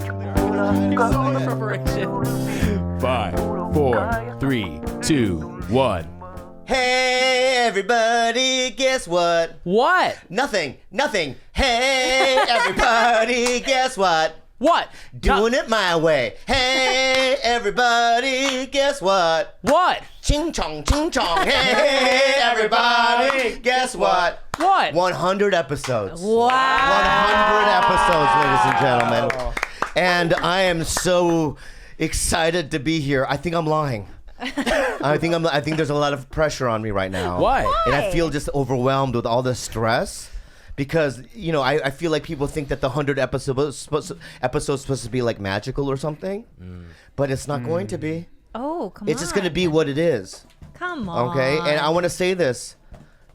So much preparation. 5, 4, 3, 2, 1. Hey, everybody, guess what? What? Nothing. Hey, everybody, guess what? What? Doing it my way. Hey, everybody, guess what? What? Ching chong, ching chong. Hey, everybody, guess what? What? 100 episodes. Wow. 100 episodes, ladies and gentlemen. And I am so excited to be here. I think I'm lying. I think there's a lot of pressure on me right now. Why? And I feel just overwhelmed with all the stress. Because, you know, I feel like people think that the 100 episodes supposed to be like magical or something. But it's not going to be. Oh, come on. It's just going to be what it is. Come on. Okay? And I want to say this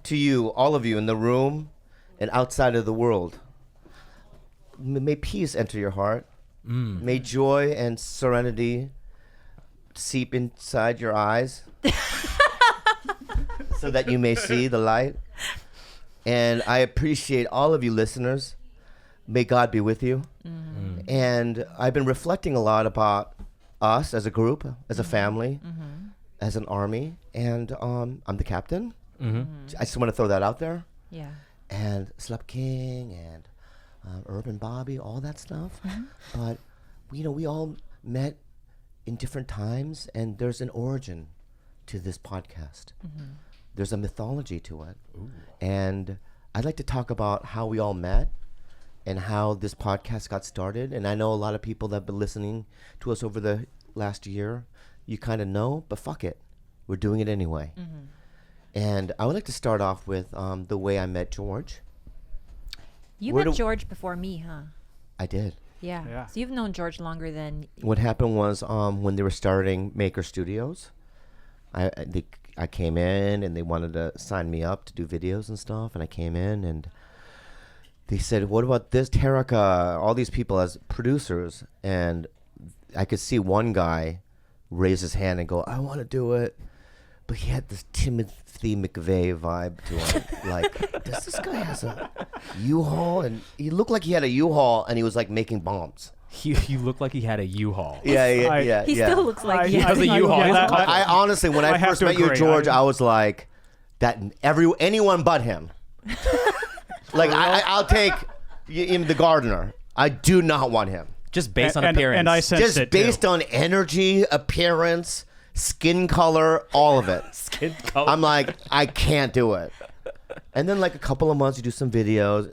to you, all of you in the room and outside of the world. May peace enter your heart. May joy and serenity seep inside your eyes so that you may see the light. And I appreciate all of you listeners. May God be with you. And I've been reflecting a lot about us as a group, as a family, as an army. And I'm the captain. I just want to throw that out there. Yeah. And Slap King and Urban Bobby, all that stuff. But, you know, we all met in different times, and there's an origin to this podcast. There's a mythology to it. Ooh. And I'd like to talk about how we all met and how this podcast got started. And I know a lot of people that have been listening to us over the last year, you kind of know, but fuck it. We're doing it anyway. And I would like to start off with the way I met George. You met George before me, huh? I did. Yeah. So you've known George longer than... What happened was when they were starting Maker Studios, I came in and they wanted to sign me up to do videos and stuff. And I came in and they said, what about this, Terika, all these people as producers. And I could see one guy raise his hand and go, I want to do it. But he had this Timothy McVeigh vibe to him. Like, does this guy has a U-Haul? And he looked like he had a U-Haul and he was like making bombs. You look like he had a U-Haul. Yeah. He still looks like he has a U-Haul. I honestly, when I first met you, George, I was like, anyone but him. Like, I'll take him, the gardener. I do not want him. Just based on appearance. And I sensed Just it based too. on energy, appearance, skin color, all of it. Skin color. I'm like, I can't do it. And then like a couple of months, you do some videos,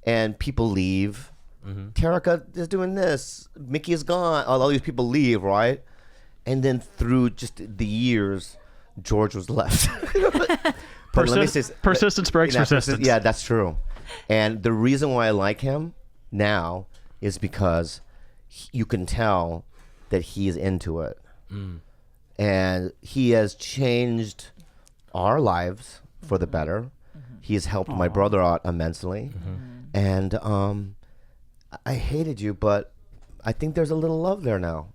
and people leave. Terika is doing this. Mickey is gone. All these people leave, right? And then through just the years, George was left. But let me say, persistence breaks resistance. Yeah, that's true. And the reason why I like him now is because you can tell that he is into it. And he has changed our lives for the better. He has helped my brother out immensely. And I hated you, but I think there's a little love there now.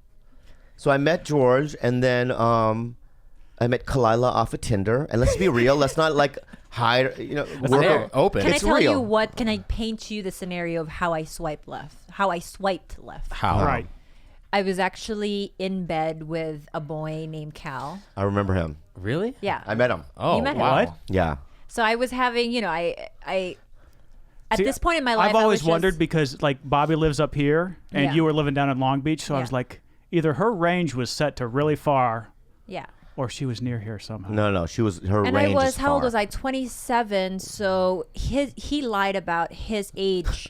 So I met George, and then I met Khalyla off of Tinder. And let's be real. Let's not like hide, work open. Can It's I tell real. you what? Can I paint you the scenario of how I swiped left? How? Right. I was actually in bed with a boy named Cal. I remember him. Really? Yeah. I met him. Oh, You met him? wow. What? Yeah. So I was having, at this point in my life, I've always I was wondered just, because like Bobby lives up here and Yeah. you were living down in Long Beach, so I was Yeah. like, either her range was set to really far, yeah. or she was near here somehow. No, her And range I was, is how old far. was I? 27. So he lied about his age.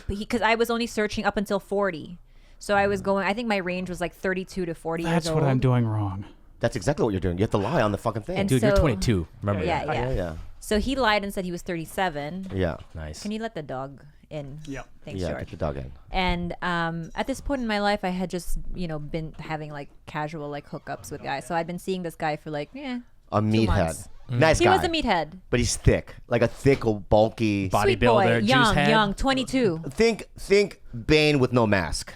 Because I was only searching up until 40. So I was going, I think my range was like 32 to 40 years That's old. what I'm doing wrong. That's exactly what you're doing. You have to lie on the fucking thing. And Dude, you're so- 22. Remember Yeah, that? yeah. So he lied and said he was 37. Yeah. Nice. Can you let the dog in? Yep. Thanks, Yeah, George. get the dog in. And at this point in my life, I had just, been having like casual like hookups with guys. So I'd been seeing this guy for like, A 2 meathead. months. Nice He guy. was a meathead. But he's thick. Like a thick, bulky. Sweet boy, Bodybuilder, juice head. young, 22. Think Bane with no mask.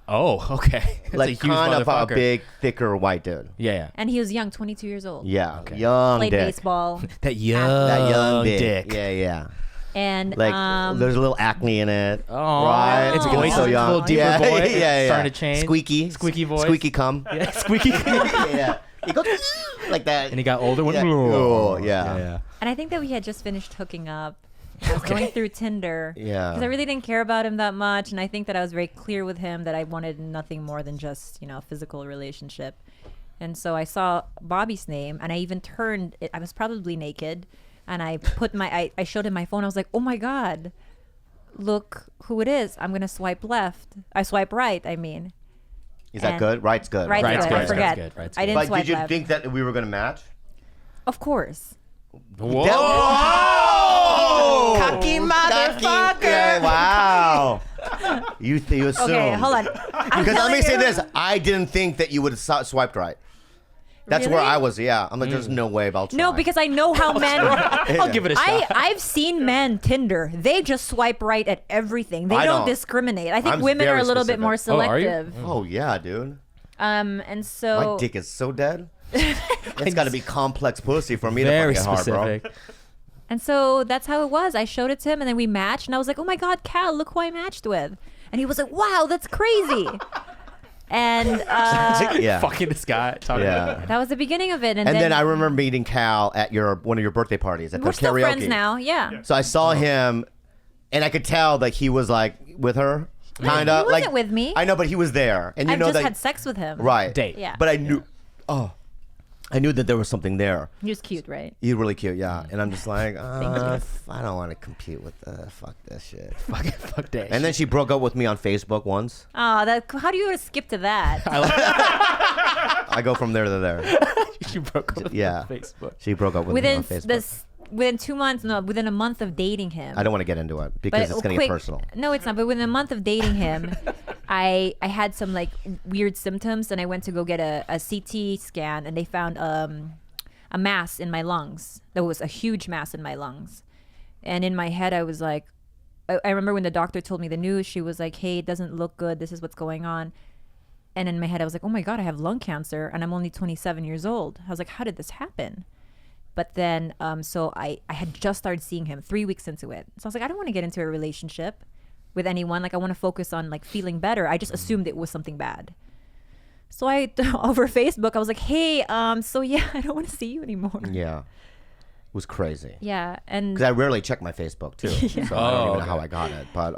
Oh, okay. That's Like a huge kind of a motherfucker. big, thicker white dude. Yeah. And he was young, 22 years old. Yeah. Young Played dick. baseball. That young, That young dick. dick. Yeah. And There's a little acne in it. Oh, right. it's Because voice, so young. a little deeper yeah, voice. yeah. Starting to change. Squeaky voice. Squeaky cum. Yeah, squeaky. yeah. He goes like that. And he got older. Went, Yeah. Oh, yeah. yeah. and I think that we had just finished hooking up. I was going through Tinder. Yeah. Because I really didn't care about him that much, and I think that I was very clear with him that I wanted nothing more than just, a physical relationship. And so I saw Bobby's name, and I even I was probably naked, and I showed him my phone. I was like, oh my God, look who it is. I'm going to swipe left. I swipe right, I mean. Is that good? Right's good. Right's Right's good. good. I forget. Right's good. Right's I good. didn't But swipe did you left. think that we were going to match? Of course. Whoa. Whoa! Cocky motherfucker. Yeah, wow. You assume. Okay, hold on. Because let me say this. I didn't think that you would have swiped right. That's where Really? I was, yeah. I'm like, there's no way about try. No, because I know how men. I'll give it a shot. I've seen men Tinder. They just swipe right at everything. They I don't don't. discriminate. I think I'm women are very a little bit specific. more Oh, are you? selective. Oh, yeah, dude. And so My dick is so dead. It's got to be complex pussy for me Very to fucking hard, specific. bro. And so that's how it was. I showed it to him, and then we matched, and I was like, "Oh my God, Cal, look who I matched with!" And he was like, "Wow, that's crazy." And Yeah. Fucking this guy. Talking Yeah. that was the beginning of it. And, And then I remember meeting Cal at one of your birthday parties at we're the still karaoke. friends now. Yeah. So I saw him, and I could tell that he was like with her, kind of. He wasn't with me. I know, but he was there, and you I've know just that. had sex with him. Right. Date. Yeah. But I knew. Oh, I knew that there was something there. He was cute, right? He's really cute, yeah. And I'm just like, I don't want to compete with fuck this shit. Fuck that. And then she broke up with me on Facebook once. Oh, how do you skip to that? I go from there to there. she broke up with Yeah. on Facebook. She broke up with me within on Facebook. within 2 months, no, within a month of dating him. I don't want to get into it because it's going to get personal. No, it's not. But within a month of dating him, I had some like weird symptoms, and I went to go get a CT scan, and they found a mass in my lungs. There was a huge mass in my lungs, and in my head, I was like, I remember when the doctor told me the news. She was like, "Hey, it doesn't look good. This is what's going on." And in my head, I was like, "Oh my God, I have lung cancer, and I'm only 27 years old." I was like, "How did this happen?" But then, so I had just started seeing him 3 weeks into it. So I was like, I don't want to get into a relationship with anyone. Like, I want to focus on like feeling better. I just assumed it was something bad. So I, over Facebook, I was like, hey, so yeah, I don't want to see you anymore. Yeah. It was crazy. Yeah. And Because I rarely check my Facebook too. So I don't even know how I got it. But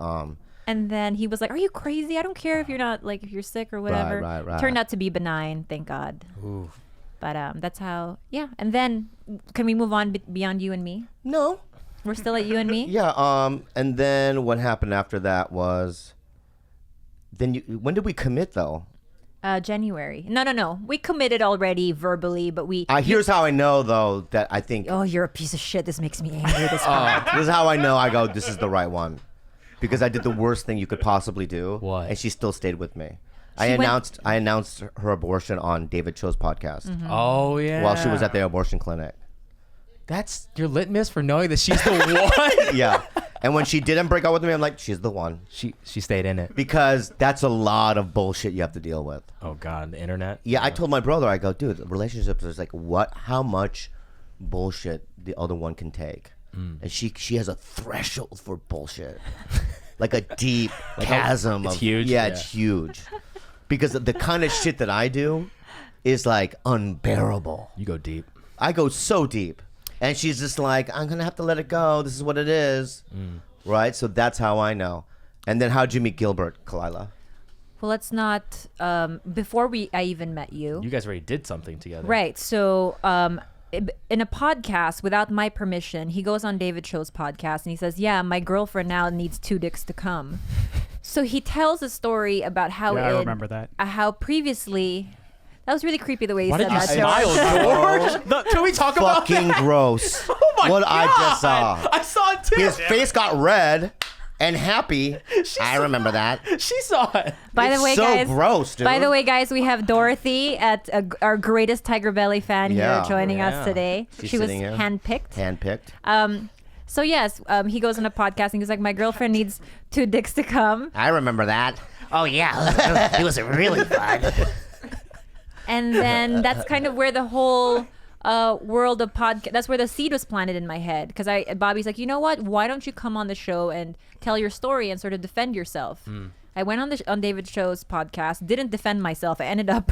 and then he was like, are you crazy? I don't care if you're not, like, if you're sick or whatever. Right. Turned out to be benign, thank God. Ooh. But that's how, yeah. And then, can we move on beyond you and me? no. We're still at you and me? Yeah. And then what happened after that was, when did we commit though? January. No. We committed already verbally, but we. Here's how I know though that I think. Oh, you're a piece of shit. This makes me angry. This part. This is how I know. I go. This is the right one, because I did the worst thing you could possibly do. What? And she still stayed with me. She I went- announced her abortion on David Cho's podcast Oh yeah. while she was at the abortion clinic. That's your litmus for knowing that she's the one. Yeah. And when she didn't break up with me, I'm like, she's the one. She stayed in it. Because that's a lot of bullshit you have to deal with. Oh God, the internet. Yeah, I told my brother, I go, dude, relationships is like how much bullshit the other one can take. And she has a threshold for bullshit. Like a deep chasm. It's huge? Yeah, Yeah. it's huge. Because the kind of shit that I do is like unbearable. You go deep. I go so deep. And she's just like, I'm going to have to let it go. This is what it is. Right? So that's how I know. And then how'd you meet Gilbert, Khalyla? Well, let's not. Before I even met you. You guys already did something together. Right. So in a podcast, without my permission, he goes on David Cho's podcast and he says, yeah, my girlfriend now needs 2 dicks to come. So he tells a story about how Yeah, I remember that. How previously. That was really creepy the way he Why said did you that. smile, George? Can we talk about Fucking that? gross. Oh my what God. I just saw. I saw it too. His face got red and happy. I remember that. She saw it. By the It's way, so guys. gross, dude. By the way, guys, we have Dorothy at our greatest TigerBelly fan Yeah. here joining Yeah. us today. She's She was sitting here. handpicked. Handpicked. So yes, he goes on a podcast and he's like, my girlfriend needs 2 dicks to come. I remember that. Oh yeah, it was really fun. And then that's kind of where the whole world of podcast. That's where the seed was planted in my head. Because Bobby's like, you know what? Why don't you come on the show and tell your story and sort of defend yourself? I went on David Show's podcast, didn't defend myself. I ended up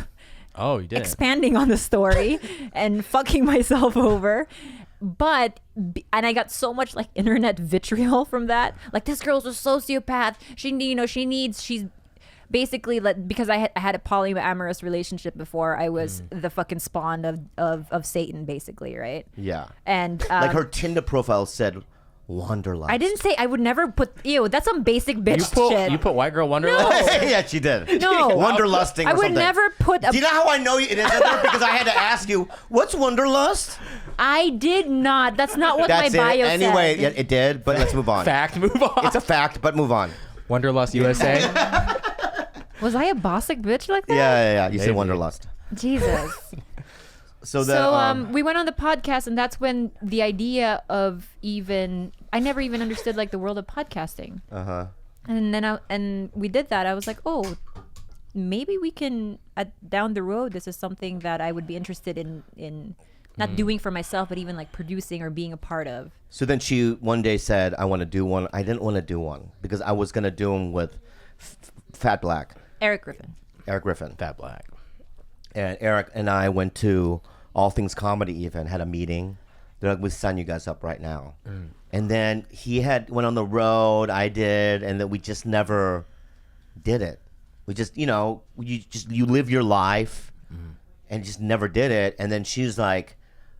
Oh, you did. expanding on the story and fucking myself over. But and I got so much like internet vitriol from that. Like, this girl's a sociopath. She's basically like, because I had a polyamorous relationship before. I was the fucking spawn of Satan, basically, right? Yeah. And Like her Tinder profile said, Wanderlust. I didn't say I would never put. Ew, that's some basic bitch shit. You put white girl Wanderlust? Yeah, she did. No. Wanderlusting or I would something. never put a. Do you know how I know it is in there? Because I had to ask you, what's Wanderlust? I did not. That's not what That's my bio it. Anyway, said. yeah, it did, but let's move on. Fact, move on. It's a fact, but move on. Wanderlust USA? Was I a bossic bitch like that? Yeah. You said Maybe. Wanderlust. Jesus. So we went on the podcast, and that's when the idea of I never even understood like the world of podcasting. And then we did that. I was like, oh, maybe we can down the road. This is something that I would be interested in not doing for myself, but even like producing or being a part of. So then she one day said, I want to do one. I didn't want to do one because I was going to do them with Fat Black. Eric Griffin. Fat Black. And Eric and I went to All Things Comedy event, had a meeting. They're like, we'll sign you guys up right now. And then he went on the road, I did, and then we just never did it. We just, you live your life and just never did it. And then she's like,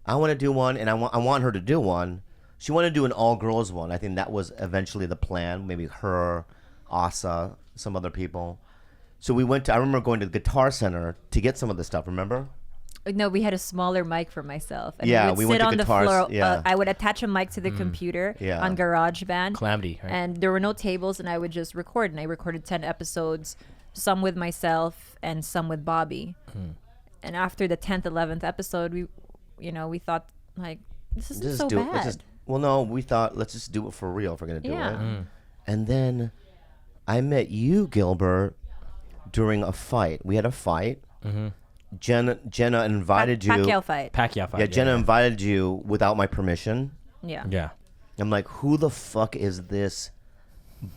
I want to do one, and I want her to do one. She wanted to do an all-girls one. I think that was eventually the plan. Maybe her, Asa, some other people. So we went to, I remember going to the Guitar Center to get some of the stuff, remember? No, we had a smaller mic for myself. And Yeah, we we would went sit to on guitars, the floor. yeah. I would attach a mic to the computer on GarageBand. Calamity, right? And there were no tables, and I would just record. And I recorded 10 episodes, some with myself and some with Bobby. And after the 10th, 11th episode, we thought, like, this isn't so bad. We thought, let's just do it for real if we're going to do Yeah. it. And then I met you, Gilbert, during a fight. We had a fight. Jenna invited you. Pacquiao fight. Pacquiao fight. Yeah, Jenna invited you without my permission. Yeah. Yeah. I'm like, who the fuck is this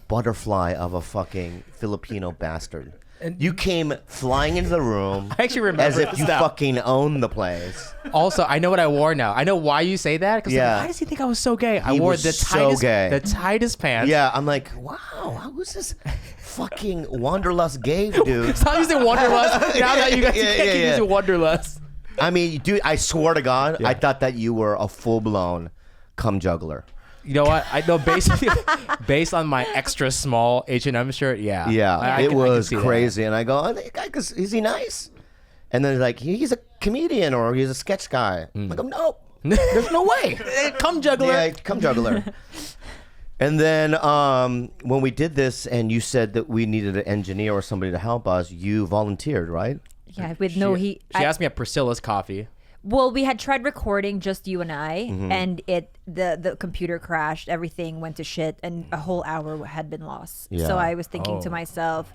butterfly of a fucking Filipino bastard? You came flying into the room I actually remember as if you that. fucking own the place. Also, I know what I wore now. I know why you say that. Because Yeah. why does he think I was so gay? I He wore was the so gay. tightest pants. Yeah, I'm like, wow, who's this fucking wanderlust gay dude? Stop using Wanderlust. Now that you guys Yeah, can't yeah, keep yeah. using Wanderlust. I mean, dude, I swear to God, I thought that you were a full-blown cum juggler. You know what? I know basically based on my extra small H&M shirt. Yeah. I it can was see that. crazy. And I go, oh, that guy, is he nice? And then like, he's a comedian or he's a sketch guy. I'm like, no, there's no way. Come juggler. Yeah, cum juggler. And then when we did this and you said that we needed an engineer or somebody to help us, you volunteered, right? Yeah, with She asked me at Priscilla's coffee. Well, we had tried recording just you and I, Mm-hmm. and the computer crashed. Everything went to shit, and a whole hour had been lost. Yeah. So I was thinking to myself,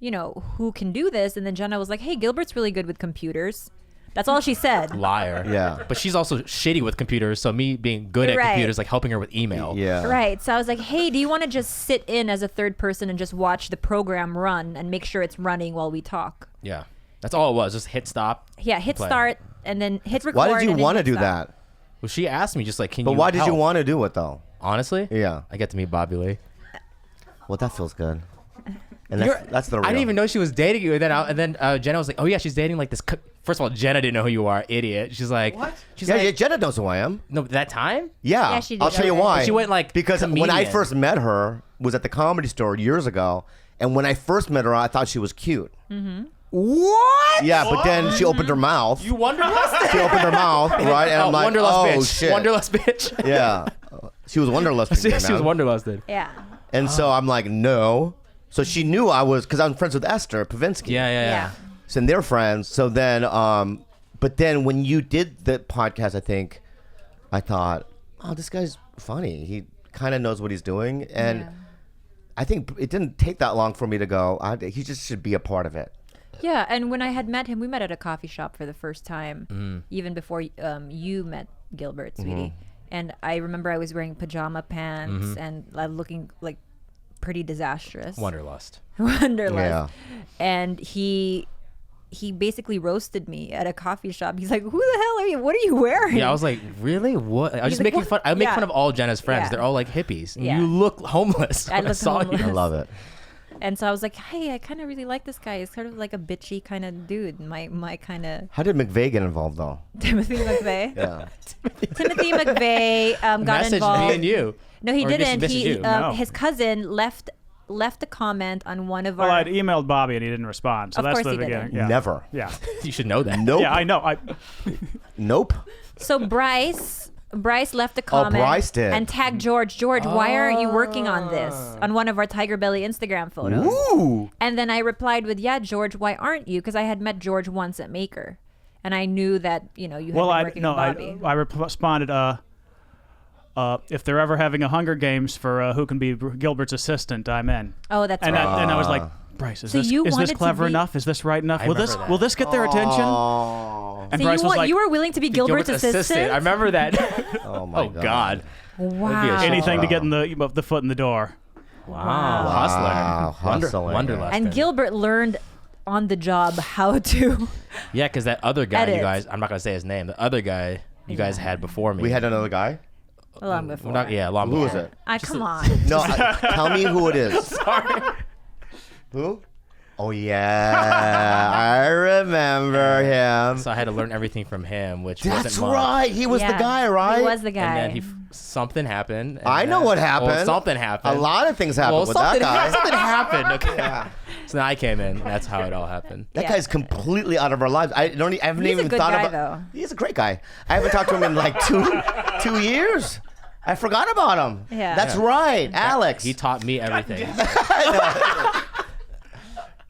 who can do this? And then Jenna was like, "Hey, Gilbert's really good with computers." That's all she said. Liar. Yeah. But she's also shitty with computers, so me being good at Right. computers, like helping her with email. Yeah. Right. So I was like, "Hey, do you want to just sit in as a third person and just watch the program run and make sure it's running while we talk?" Yeah. That's all it was. Just hit stop. Yeah, hit Play. start and then hit record. Why did you and then want to hit do stop. that? Well, she asked me just like, can But you why did you help? want to do it though? Honestly? Yeah. I get to meet Bobby Lee. Well, that feels good. And You're- that's the real. I didn't even know she was dating you. And then Jenna was like, oh yeah, she's dating like this. First of all, Jenna didn't know who you are, idiot. She's like, what? She's Yeah, like, yeah, Jenna knows who I am. no, that time? Yeah, Yeah, she did. I'll tell you Okay. why. She went like because when I comedian. first met her was at the Comedy Store years ago, and when I first met her, I thought she was cute. Mm-hmm. What? Yeah, but then she opened her mouth. You Wanderlust? She opened her mouth, right? And I'm like, Wanderlust oh bitch. shit. Wanderlust bitch. Yeah, she was Wanderlust. she was Wanderlusted. Yeah. And so I'm like, no. So she knew I was, because I'm friends with Esther Pavinsky. Yeah. So they're friends. So then, but then when you did the podcast, I think, I thought, oh, this guy's funny. He kind of knows what he's doing. And Yeah. I think it didn't take that long for me to go, he just should be a part of it. Yeah, and when I had met him, we met at a coffee shop for the first time, even before you met Gilbert, sweetie. And I remember I was wearing pajama pants and looking like pretty disastrous. Wanderlust. Wanderlust. And he basically roasted me at a coffee shop. He's like, "Who the hell are you? What are you wearing?" Yeah, I was like, really? What? I was just like, making "What?" fun. I make Yeah. fun of all Jenna's friends. Yeah. They're all like hippies. Yeah. You look homeless. I when look saw homeless. you. I love it. And so I was like, "Hey, I kind of really like this guy. He's sort of like a bitchy kind of dude. My kind of How did McVeigh get involved though? Timothy McVeigh." Yeah. Timothy McVeigh got Message involved. me and you. No, he Or just didn't. message He you. No. his cousin left a comment on one of Well, our. I'd emailed Bobby and he didn't respond. So Of that's course the he beginning. didn't. Yeah. Never. Yeah. You should know that. Nope. Yeah, I know. Nope. So Bryce left a comment Bryce did. and tagged George. George, why aren't you working on this on one of our TigerBelly Instagram photos? Ooh. And then I replied with, "Yeah, George, why aren't you?" Because I had met George once at Maker, and I knew that you had Well, been working with Bobby. I responded, if they're ever having a Hunger Games for who can be Gilbert's assistant, I'm in. Oh, that's And right. I was like, Bryce, is So this you is wanted this to clever be- enough? Is this right enough? I Will remember this that. will this get their attention? Oh. And So Bryce was like, you were willing to be Gilbert's assistant? I remember that. Oh my Oh God. Wow. anything to get in the foot in the door. Wow. Wow. Hustler. Hustling. Wanderlust. And Gilbert learned on the job how to. Yeah, because that other guy, Edit. you guys, I'm not gonna say his name. The other guy you guys had before me. We had another guy. Long before. Long Who before. was it? Come on. No, tell me who it is. Sorry. Who? Oh yeah, I remember him. So I had to learn everything from him, which That's wasn't much. right. He was the Yeah, guy, right? He was the guy. And then something happened. and I know then- what happened. Well, something happened. A lot of things happened Well, with that something, guy. something happened. Okay. So then I came in. And that's how it all happened. That Yeah. guy's completely out of our lives. I haven't He's a even good thought guy, about. though. He's a great guy. I haven't talked to him in like two years. I forgot about him. Yeah. That's right, Alex. He taught me everything.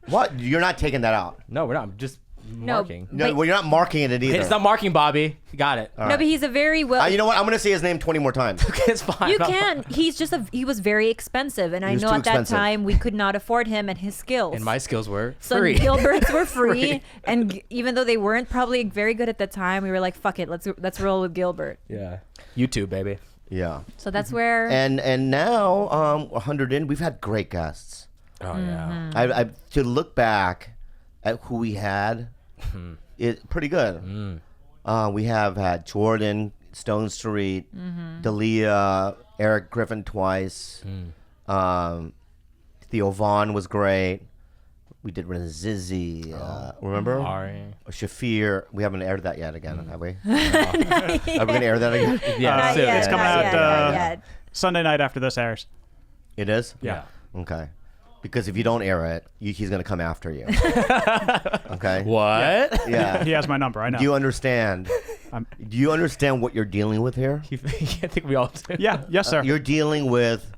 What? You're not taking that out? No, we're not. I'm just marking. No, But- well, you're not marking it either. It's not marking, Bobby. You got it. No, but he's a very well. You know what? I'm gonna say his name 20 more times. It's fine. You I'm can. He's just he was very expensive, and I was know too at that expensive. time we could not afford him and his skills. And my skills were so free. Gilbert's were free, and even though they weren't probably very good at the time, we were like, "Fuck it, let's roll with Gilbert." Yeah. YouTube, baby. Yeah. So that's where. And now 100 in, we've had great guests. Oh, yeah. I to look back at who we had, it pretty good. We have had Jordan, Stone Street, Dalia, Eric Griffin twice. Theo Vaughn was great. We did Zizzy. Remember? Ari. Shafir. We haven't aired that yet again, have we? Are we going to air that again? Yeah. Not soon. yet, it's coming not out yet, not yet. Sunday night after this airs. It is? Yeah. Okay. Because if you don't air it, he's going to come after you. Okay? What? Yeah. He has my number. I know. Do you understand? I'm- Do you understand what you're dealing with here? I think we all do. Yeah. Yes, sir. You're dealing with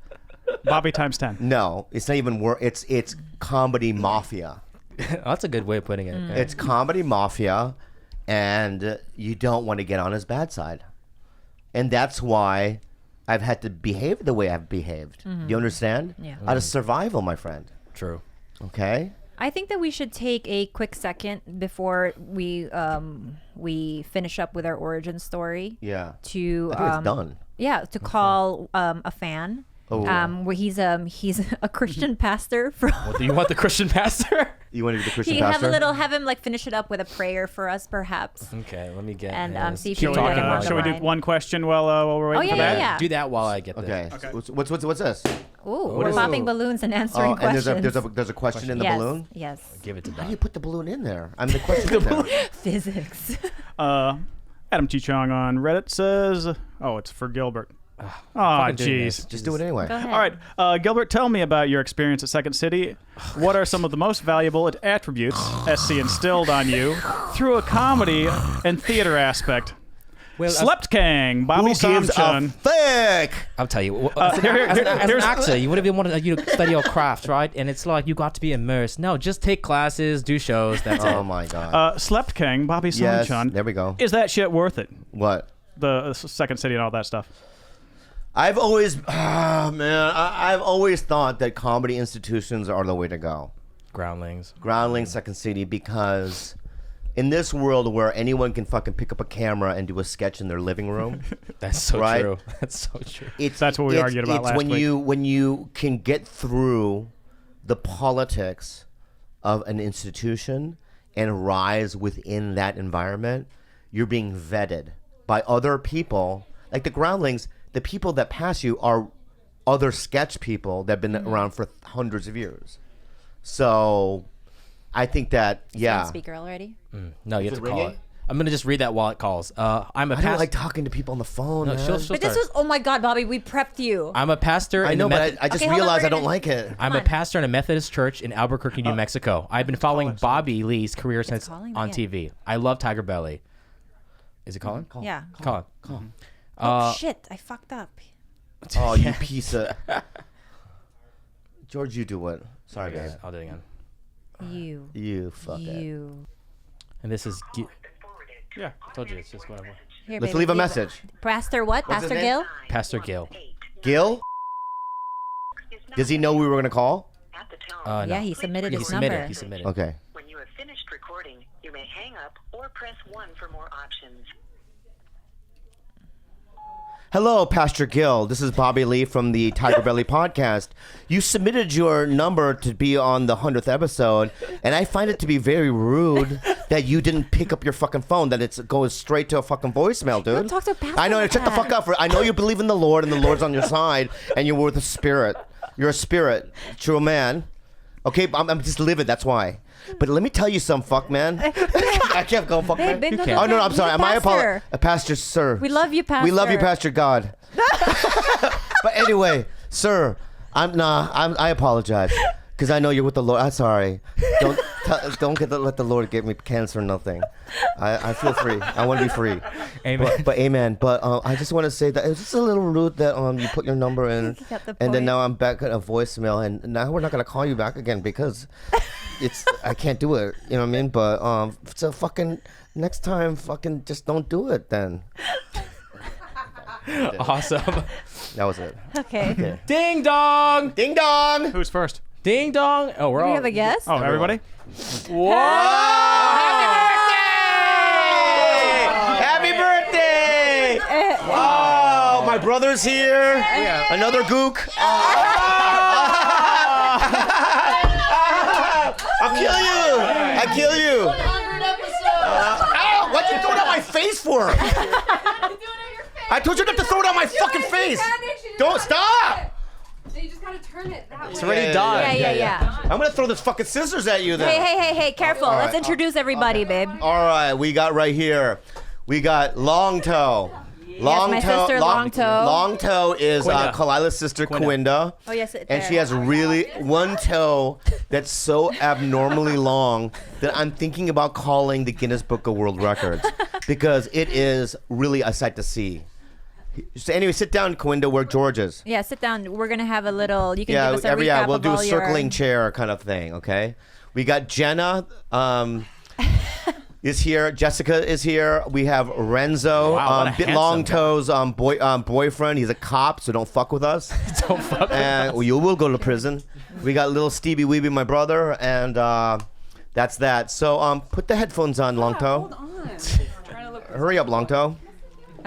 Bobby times 10. no. It's not even work. It's comedy mafia. That's a good way of putting it. Yeah. It's comedy mafia, and you don't want to get on his bad side, and that's why I've had to behave the way I've behaved. Do you understand? Yeah. Out of survival, my friend. True. Okay. I think that we should take a quick second before we finish up with our origin story Yeah. to I think it's done. Yeah, to call a fan. Oh. Where he's a Christian pastor from. Do you want the Christian pastor? You want to be the Christian He pastor? have him like finish it up with a prayer for us, perhaps. Okay, let me get. And, his- see if Keep you Shall we, can talking get while on shall we do line. one question while we're waiting Oh, for yeah, that? yeah. Do that while I get this. Okay. Okay. What's this? Ooh, we're popping balloons and answering Oh, and questions. there's a question in the yes, balloon. Yes. Give it to How do Bob. you put the balloon in there? I mean, the question is there. Physics. Adam Chichong on Reddit says, "Oh, it's for Gilbert." Oh, Fucking doing this. jeez. Just do it anyway. Go ahead. All right, Gilbert, tell me about your experience at Second City. What are some of the most valuable attributes SC instilled on you through a comedy and theater aspect? Well, Slept Kang, Bobby Who gives a Samchun. fuck? I'll tell you. here- As an here's- actor, you would have been wanted you to study your craft, right? And it's like you got to be immersed. No, just take classes, do shows. That's Oh it. my god. Slept Kang, Bobby Yes. Samchun. There we go. Is that shit worth it? What? The Second City and all that stuff. I've always, I've always thought that comedy institutions are the way to go. Groundlings. Second City, because in this world where anyone can fucking pick up a camera and do a sketch in their living room, That's so Right? true. That's so true. That's what we argued about last when week. when you can get through the politics of an institution and rise within that environment, you're being vetted by other people. Like the Groundlings, the people that pass you are other sketch people that have been around for hundreds of years. So I think that, On speaker already. No, you have to call ringing? it. I'm gonna just read that while it calls. I'm a I don't pastor. like talking to people on the phone. No, man. she'll But this start. was, oh my God, Bobby, we prepped you. I'm a pastor. I in know, the but Meth- I just Okay, hold on, realized we're I don't gonna- like it. I'm a on. pastor in a Methodist church in Albuquerque, New Mexico. I've been following Bobby Lee's career since calling on again. TV. I love TigerBelly. Is it calling? Yeah. Call. Oh, shit, I fucked up. Oh, you piece of... George, you do it. Sorry, guys. I'll do it again. You fuck it. You. And this is. Yeah. Told you it's just whatever. Here, Let's baby, leave a message. Pastor what? What's his Pastor name? Gil? Pastor Gil. Gil? Does he know we were going to call? At the tone, No. Yeah, he submitted He his submitted. number. He submitted. Okay. when you have finished recording, you may hang up or press 1 for more options. Hello, Pastor Gil. This is Bobby Lee from the TigerBelly podcast. You submitted your number to be on the 100th episode, and I find it to be very rude that you didn't pick up your fucking phone, that it goes straight to a fucking voicemail, dude. Don't talk to a pastor I know, like shut the that. fuck up. I know you believe in the Lord, and the Lord's on your side, and you're with the Spirit. You're a spirit, true man. Okay, I'm just livid, that's why. But let me tell you some, fuck man. I can't go fuck man. babe, no, can't. no, Oh no, I'm he's sorry. a Am I pastor. Pastor, sir? We love you, We love you, Pastor. Pastor God. But anyway, sir, I apologize because I know you're with the Lord. I'm sorry. Don't let the Lord get me cancer or nothing. I feel free. I want to be free. Amen. But amen. But I just want to say that it was just a little rude that you put your number in, got the and then point. now I'm back at a voicemail, and now we're not gonna call you back again because I can't do it. You know what I mean? But so fucking next time, fucking just don't do it then. Awesome. That was it. Okay. Ding dong. Ding dong. Who's first? Ding dong. Oh, we're Do all. we have a guest? Oh, everybody? Happy birthday! Oh, my brother's here. Another gook. I'll kill you. I'll kill you. Ow, what'd you throw it on my face for? I told you not to throw it on my fucking face. Don't stop. You just gotta turn it that way. It's already done. Yeah. I'm gonna throw this fucking scissors at you then. Hey, careful. Let's introduce everybody, babe. All right, we got right here. We got Long Toe. Long my Toe. sister, Long Toe. Long Toe is Quinda. Khalyla's sister, Quinda. Oh, yes. And she has really one toe that's so abnormally long that I'm thinking about calling the Guinness Book of World Records because it is really a sight to see. So anyway, sit down, Quinda, where George is. Yeah, sit down. We're gonna have a little. You can give us a recap we'll of do a all circling your... chair kind of thing. Okay, we got Jenna. Is here. Jessica is here. We have Renzo, Wow, what a handsome Long guy. Toe's boyfriend. He's a cop, so don't fuck with us. Don't fuck with And us. you will go to prison. We got little Stevie Weeby, my brother, and that's that. So put the headphones on, Long Toe. Hold on. Trying to look Hurry up, Long Toe.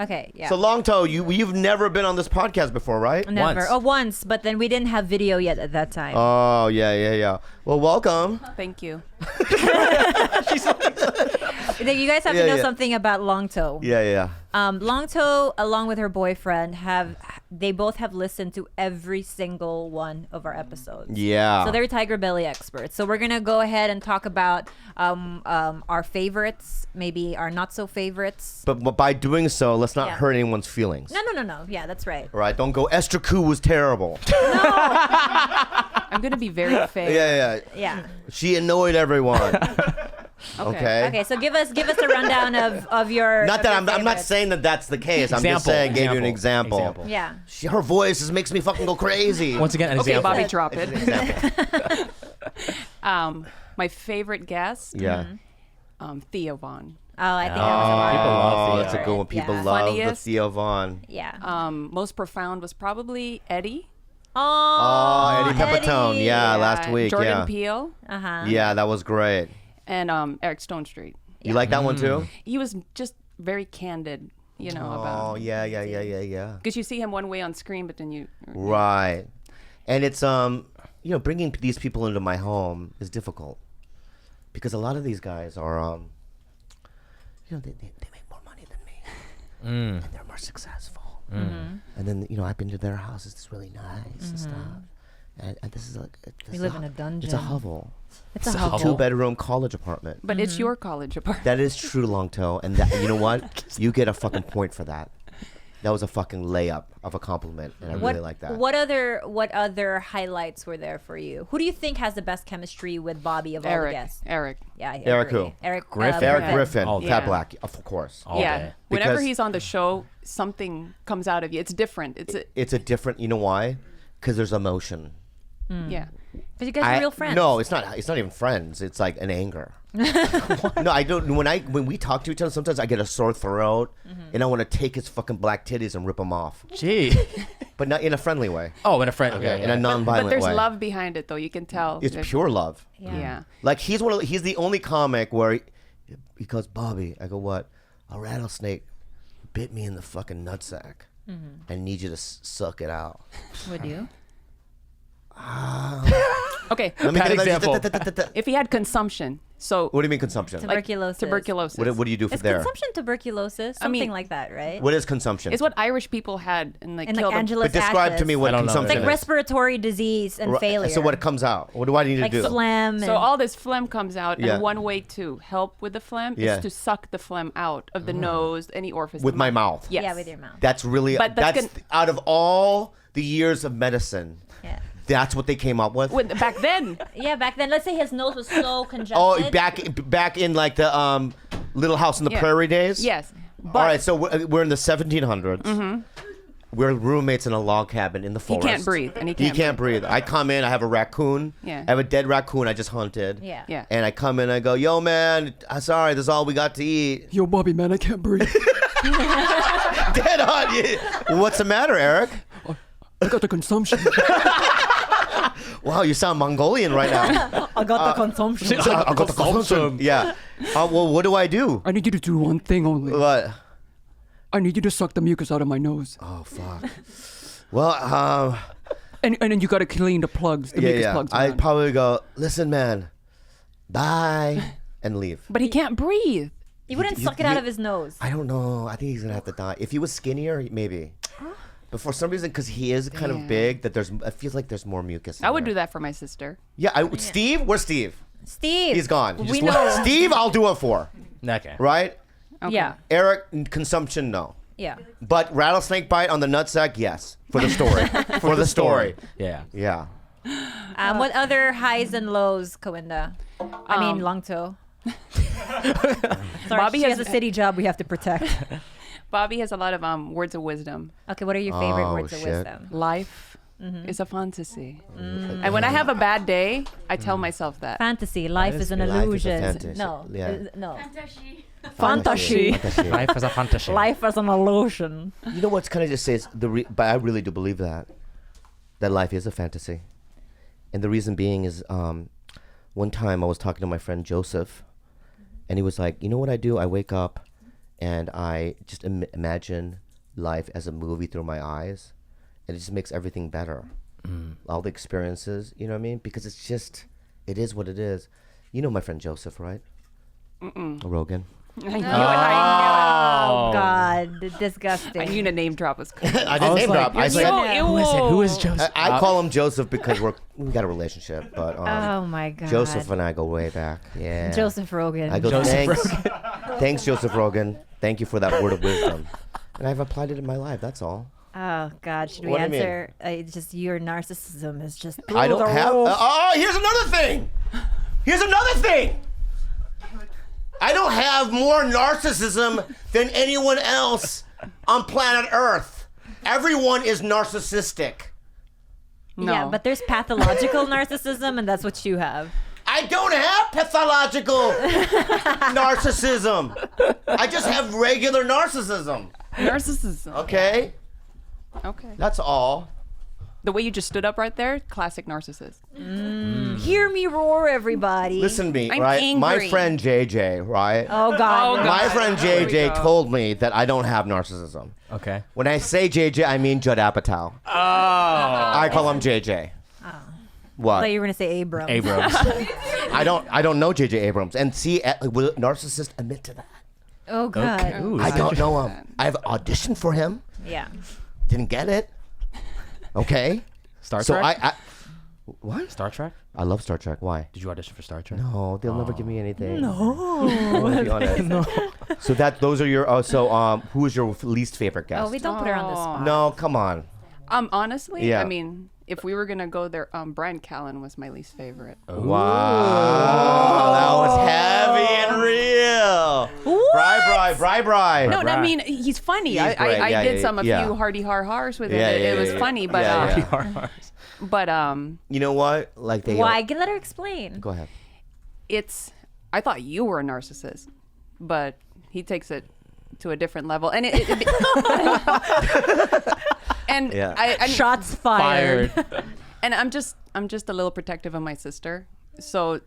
Okay, yeah. So Long Toe, you've never been on this podcast before, right? Never. Once. Oh, once, but then we didn't have video yet at that time. Oh yeah. Well, welcome. Thank you. You guys have Yeah, to know yeah. something about Long Toe. Yeah. Long Toe, along with her boyfriend, they both have listened to every single one of our episodes. Yeah. So they're TigerBelly experts. So we're gonna go ahead and talk about our favorites, maybe our not so favorites. But by doing so, let's not Yeah. hurt anyone's feelings. No. Yeah, that's right. All right, don't go. Esther Koo was terrible. I'm gonna be very fair. Yeah. Yeah. She annoyed everyone. Okay. Okay. So give us a rundown of your. Not of that your I'm not favorites. saying that that's the case. I'm just Example, saying, gave you an example. example. Yeah. Her voice just makes me fucking go crazy. Once again, an Okay, example. Bobby, drop it. Example. My favorite guest, Yeah. Theo Vaughn. Oh, I think that was a lot. People love Theo. That's a good one. People Yeah. love the Funniest. Theo Vaughn. Yeah. Most profound was probably Eddie. Oh, Eddie Pepitone. Eddie. Yeah, last week. Jordan yeah. Peele Uh-huh. Yeah, that was great. and Eric Stonestreet. You like that one too? He was just very candid, Oh, about. yeah. Because you see him one way on screen, but then you. Right. And it's bringing these people into my home is difficult because a lot of these guys are they make more money than me and they're more successful. And then I've been to their houses. It's really nice and stuff. And this is like We live in a dungeon. It's a hovel. It's a hovel. 2-bedroom college apartment. But it's your college apartment. That is true, Longto. And that, you know what? You get a fucking point for that. That was a fucking layup of a compliment, and I really like that. What other highlights were there for you? Who do you think has the best chemistry with Bobby of all the guests? Eric. Yeah, I Eric agree. who? Eric Griffin. Eric Griffin, Oh, Fat yeah. Black, of course. All Yeah. day. Whenever Because- he's on the show, something comes out of you. It's different. It's a different. You know why? Because there's emotion. Yeah. Because you guys are real friends. No, it's not. It's not even friends. It's like an anger. No, I don't. When we talk to each other, sometimes I get a sore throat, and I want to take his fucking black titties and rip them off, Gee. but not in a friendly way. Oh, in a friend. Okay. In a non-violent But there's way. love behind it, though. You can tell. It's There's- pure love. Yeah. Like he's the only comic where he goes, Bobby. I go, what? A rattlesnake bit me in the fucking nutsack. I need you to suck it out. Would you? Okay. Let me Bad get example. If he had consumption, so What do you mean consumption? Tuberculosis. tuberculosis. What do you do for It's there? consumption tuberculosis, something mean- like that, right? What is consumption? It's what Irish people had and like And like killed them. Angela's But describe to ashes. me what I don't know. consumption It's like is. respiratory disease and Right, failure. So what comes out? What do I need like to do? phlegm. So all this phlegm comes out, Yeah. and one way to help with the phlegm Yeah. is to suck the phlegm out of the nose, any orifice. With the my mouth. Yes. Yeah, with your mouth. That's really But that's out of all the years of medicine, Yeah. that's what they came up with. Back then, Yeah, back then, let's say his nose was so congested. Oh, back in like the Little House on the Yeah. Prairie days. yes. But All right, so we're in the 1700s. We're roommates in a log cabin in the he forest. can't breathe, and He can't breathe. I come in. I have a raccoon. Yeah. I have a dead raccoon I just hunted. Yeah. Yeah. And I come in. I go, yo, man. Sorry, this is all we got to eat. Yo, Bobby, man, I can't breathe. Dead on. Yeah. What's the matter, Eric? I got the consumption. Wow, you sound Mongolian right now. I got the consumption. I got the consumption. Yeah. Well, what do I do? I need you to do one thing only. What? I need you to suck the mucus out of my nose. Oh, fuck. Well, And then you gotta clean the plugs, the mucus plugs. I'd man. probably go, listen, man, bye, and leave. But he can't breathe. He wouldn't You- suck it out you- of his nose. I don't know. I think he's gonna have to die. If he was skinnier, maybe. But for some reason, because he is kind Yeah. of big, that it feels like there's more mucus. I would do that for my sister. Yeah, Steve, where's Steve? Steve. He's gone. We know. Steve, I'll do it for. Okay. Right? Yeah. Eric, consumption, no. Yeah. But rattlesnake bite on the nutsack, yes. For the story. For the story. Yeah. Yeah. What other highs and lows, Kawinda? I mean, Longto. Sorry, Bobby she has has- a city job we have to protect. Bobby has a lot of words of wisdom. Okay, what are your favorite Oh, words of shit. wisdom? Life is a fantasy. And when I have a bad day, I tell myself that. Fantasy. Life is an Life is a illusion. fantasy. No. Yeah. No. Fantasy. Fantasy. Life is a fantasy. Life is an illusion. You know what's kind of just says but I really do believe that life is a fantasy, and the reason being is one time I was talking to my friend Joseph, and he was like, you know what I do? I wake up, and I just imagine life as a movie through my eyes, and it just makes everything better. All the experiences, you know what I mean? Because it is what it is. You know my friend Joseph, right? Rogan. I knew it. Oh, God. Disgusting. I knew the name drop was coming. I didn't name drop. I said Who is it? Who is Joseph? I call him Joseph because we got a relationship, but Oh, my God. Joseph and I go way back. Yeah. Joseph Rogan. I go, Joseph thanks, Joseph Rogan. Thank you for that word of wisdom. And I've applied it in my life. That's all. Oh, God. Should we What do you mean? answer? It's just your narcissism is just. I don't through the have. roof. Here's another thing. Here's another thing. I don't have more narcissism than anyone else on planet Earth. Everyone is narcissistic. No. Yeah, but there's pathological narcissism, and that's what you have. I don't have pathological narcissism. I just have regular narcissism. Narcissism. Okay? Okay. That's all. the way you just stood up right there, classic narcissist. Hear me roar, everybody. Listen to me, I'm right? My angry. friend JJ, right? Oh God. My friend Here we JJ go. told me that I don't have narcissism. Okay. When I say JJ, I mean Judd Apatow. Oh. I call him JJ. I What? thought you were gonna say Abrams. Abrams. I don't know JJ Abrams. And see, will narcissists admit to that? Oh God. Ooh, I don't know him. I've auditioned for him. Yeah. Didn't get it. Okay. Star So Trek? I what? Star Trek? I love Star Trek. Why? Did you audition for Star Trek? No, they'll never give me anything. No. So those are your. Who is your least favorite guest? Oh, we don't put her on the spot. No, come on. Honestly, Yeah. I mean, if we were gonna go there, Brian Callen was my least favorite. Wow, that was heavy and real. Bri. No, I mean he's funny. He's I great. Yeah, did a few hardy har-hars with Yeah, it. yeah, It was yeah, funny, but yeah. but You know what? Like they. Why? Let her explain. Go ahead. I thought you were a narcissist, but he takes it to a different level, and and Yeah. I Shots fired. and I'm just a little protective of my sister, so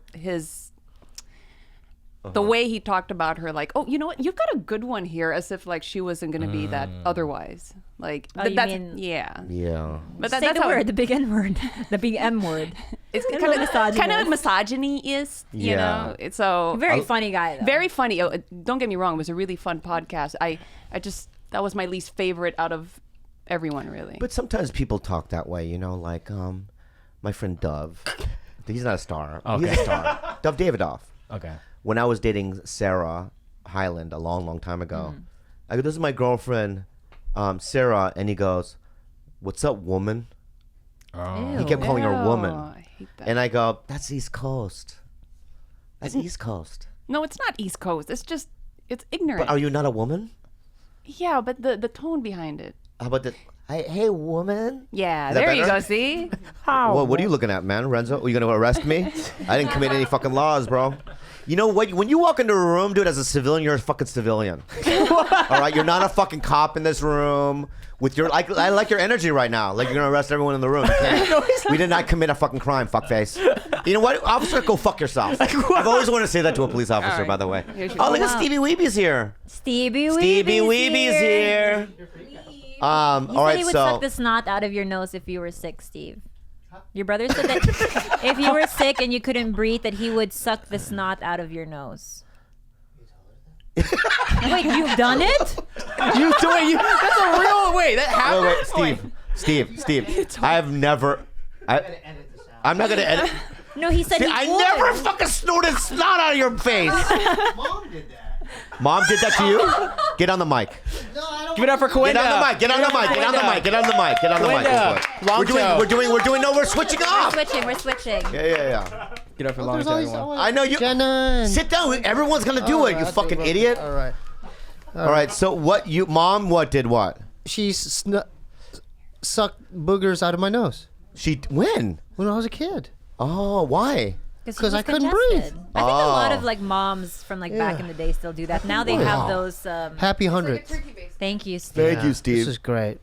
the way he talked about her, like, oh, you know what, you've got a good one here, as if like she wasn't going to be that otherwise. Like, Oh, you that's, mean- yeah. Yeah. But Say that's the how word, the big N word, the big M word. it's Kind kind of of misogynist. misogyny-ist, you Yeah. know. It's so Very funny guy though. very funny. Oh, don't get me wrong, it was a really fun podcast. I just that was my least favorite out of everyone, really. But sometimes people talk that way, you know, like my friend Dove. He's not a star. Okay. He's a star. Dove Davidoff. Okay. When I was dating Sarah Hyland a long, long time ago, I go, this is my girlfriend, Sarah, and he goes, what's up, woman? He kept calling her woman. I hate that. And I go, that's East Coast. That's East Coast. No, it's not East Coast. It's ignorant. But are you not a woman? Yeah, but the tone behind it. How about the, hey, woman? Yeah, Is that there you better? go. See, Well, what are you looking at, man? Renzo, are you going to arrest me? I didn't commit any fucking laws, bro. You know what? When you walk into a room, dude, as a civilian, you're a fucking civilian. All right? You're not a fucking cop in this room. With your, I like your energy right now. Like you're going to arrest everyone in the room. You can't. We did not commit a fucking crime, fuckface. You know what? Officer, go fuck yourself. I've always wanted to say that to a police officer, All right. by the way. Here's your- Oh, look at Stevie Weeby's here. Stevie Weeby's here. All He said right, he would so. suck the snot out of your nose if you were sick, Steve. Your brother said that if you were sick and you couldn't breathe, that he would suck the snot out of your nose. Wait, you've done it? You doing you? That's a real wait. That happened. Wait, Steve. I have never. I'm not gonna edit. No, he said he I would. never fucking snorted snot out of your face. Mom did that. Mom did that to you? Get on the mic. No, I don't. Give it up for Khalyla. Get on the mic. Get on the mic. Get on the mic. Get on the mic. Get on the mic. Khalyla. We're doing. No, we're switching off. We're switching. Yeah. Get up for long There's always everyone. I know you. Jenna. Sit down. Everyone's gonna do it. You fucking idiot. All right. All right. So Mom did what? She sucked boogers out of my nose When? when I was a kid. Oh, why? 'Cause I couldn't congested. breathe. I think a lot Oh. of like moms from like back Yeah. in the day still do that. Now they have those. Happy 100th. Thank you, Steve. Thank you, Steve. This is great.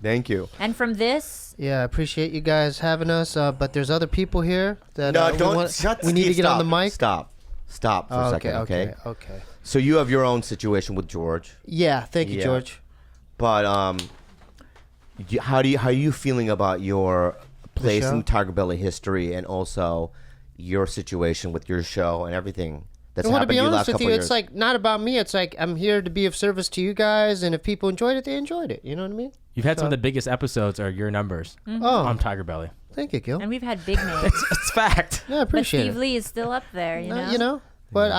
Thank you. And from this, Yeah, I appreciate you guys having us. But there's other people here that No, we don't. want- Shut. We need to Steve, get on stop. the mic. Stop for a Oh, second, okay? Okay. So you have your own situation with George, Yeah, thank you, Yeah. George. but how are you feeling about your place show? in TigerBelly history and also your situation with your show and everything that's I want to happened be to you honest last with couple you. years? It's like not about me. It's like I'm here to be of service to you guys, and if people enjoyed it, they enjoyed it. You know what I mean? You've had some of the biggest episodes are your numbers Oh, on TigerBelly. thank you, Gil. and we've had big names. It's fact. Yeah, I But appreciate Steve it. Lee is still up there, you know? But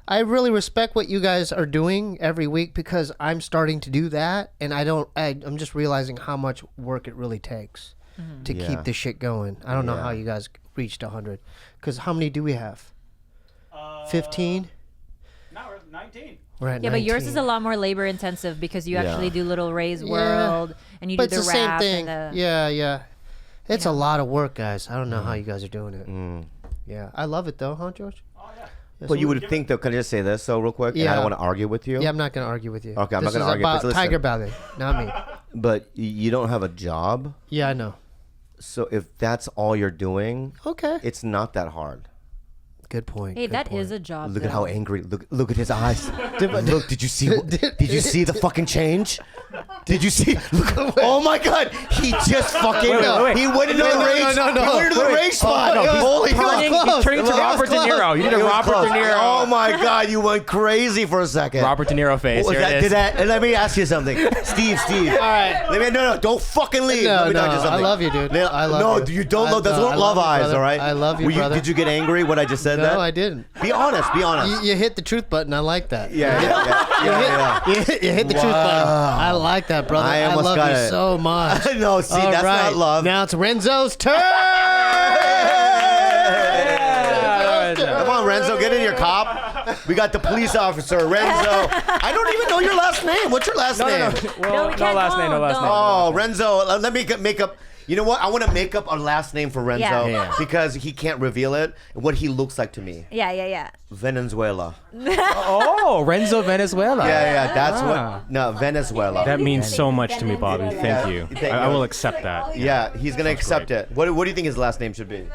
I really respect what you guys are doing every week because I'm starting to do that, and I'm just realizing how much work it really takes to Yeah. keep this shit going. I don't know Yeah. how you guys reached 100, because how many do we have? 15. No, we're at 19. We're at Yeah, but yours is 19. a lot more labor intensive because you Yeah. actually do Little Ray's Yeah. World and you But do it's the the same rap thing. and the Yeah. It's a lot of work, guys. I don't know how you guys are doing it. Mm. Yeah, I love it though, huh, George? Oh, yeah. Yeah, Well, so you would think though. Can I just say this real quick? And I Yeah. don't want to argue with you. Yeah, I'm not gonna argue with you. Okay, I'm not This gonna is argue, but about listen. TigerBelly, not me. But you don't have a job. Yeah, I know. So if that's all you're doing, Okay. it's not that hard. Good point. Hey, good that point. is a job. Look at though. how angry. Look at his eyes. Look, did you see? Did you see the fucking change? Did you see? Look, oh my God! He just fucking. wait. He went into the rage. no. He went into the rage spot. Holy He's turning into Robert De Niro. You did a It was Robert close. De Niro. Oh my God! You went crazy for a second. Robert De Niro face. What was Here it that? is. Let me ask you something, Steve. All right. No, don't fucking leave. No, Let me ask you I something. love you, dude. I love no, you. you don't know. That's No, what I love love you, eyes. brother. All right. I love you, Were brother. Did you get angry when I just said that? No, I didn't. Be honest. Be honest. You hit the truth button. I like that. Yeah. You hit the truth button. I like that, brother. I I almost love got you it. so much. No, see, All that's right. not love. Now it's Renzo's turn. Come on, Renzo, get in your cop. We got the police officer, Renzo. I don't even know your last name. What's your last name? Well, we no can't last name. No go. last Don't. name. Oh, Renzo, let me make up. You know what? I want to make up a last name for Renzo Yeah. because he can't reveal it. What he looks like to me, Yeah. Venezuela. Oh, Renzo Venezuela. Yeah, that's Ah. what. No, Venezuela. That means so much to me, Bobby. Thank you. Thank I you. will accept that. Yeah, he's gonna accept it. What do you think his last name should be?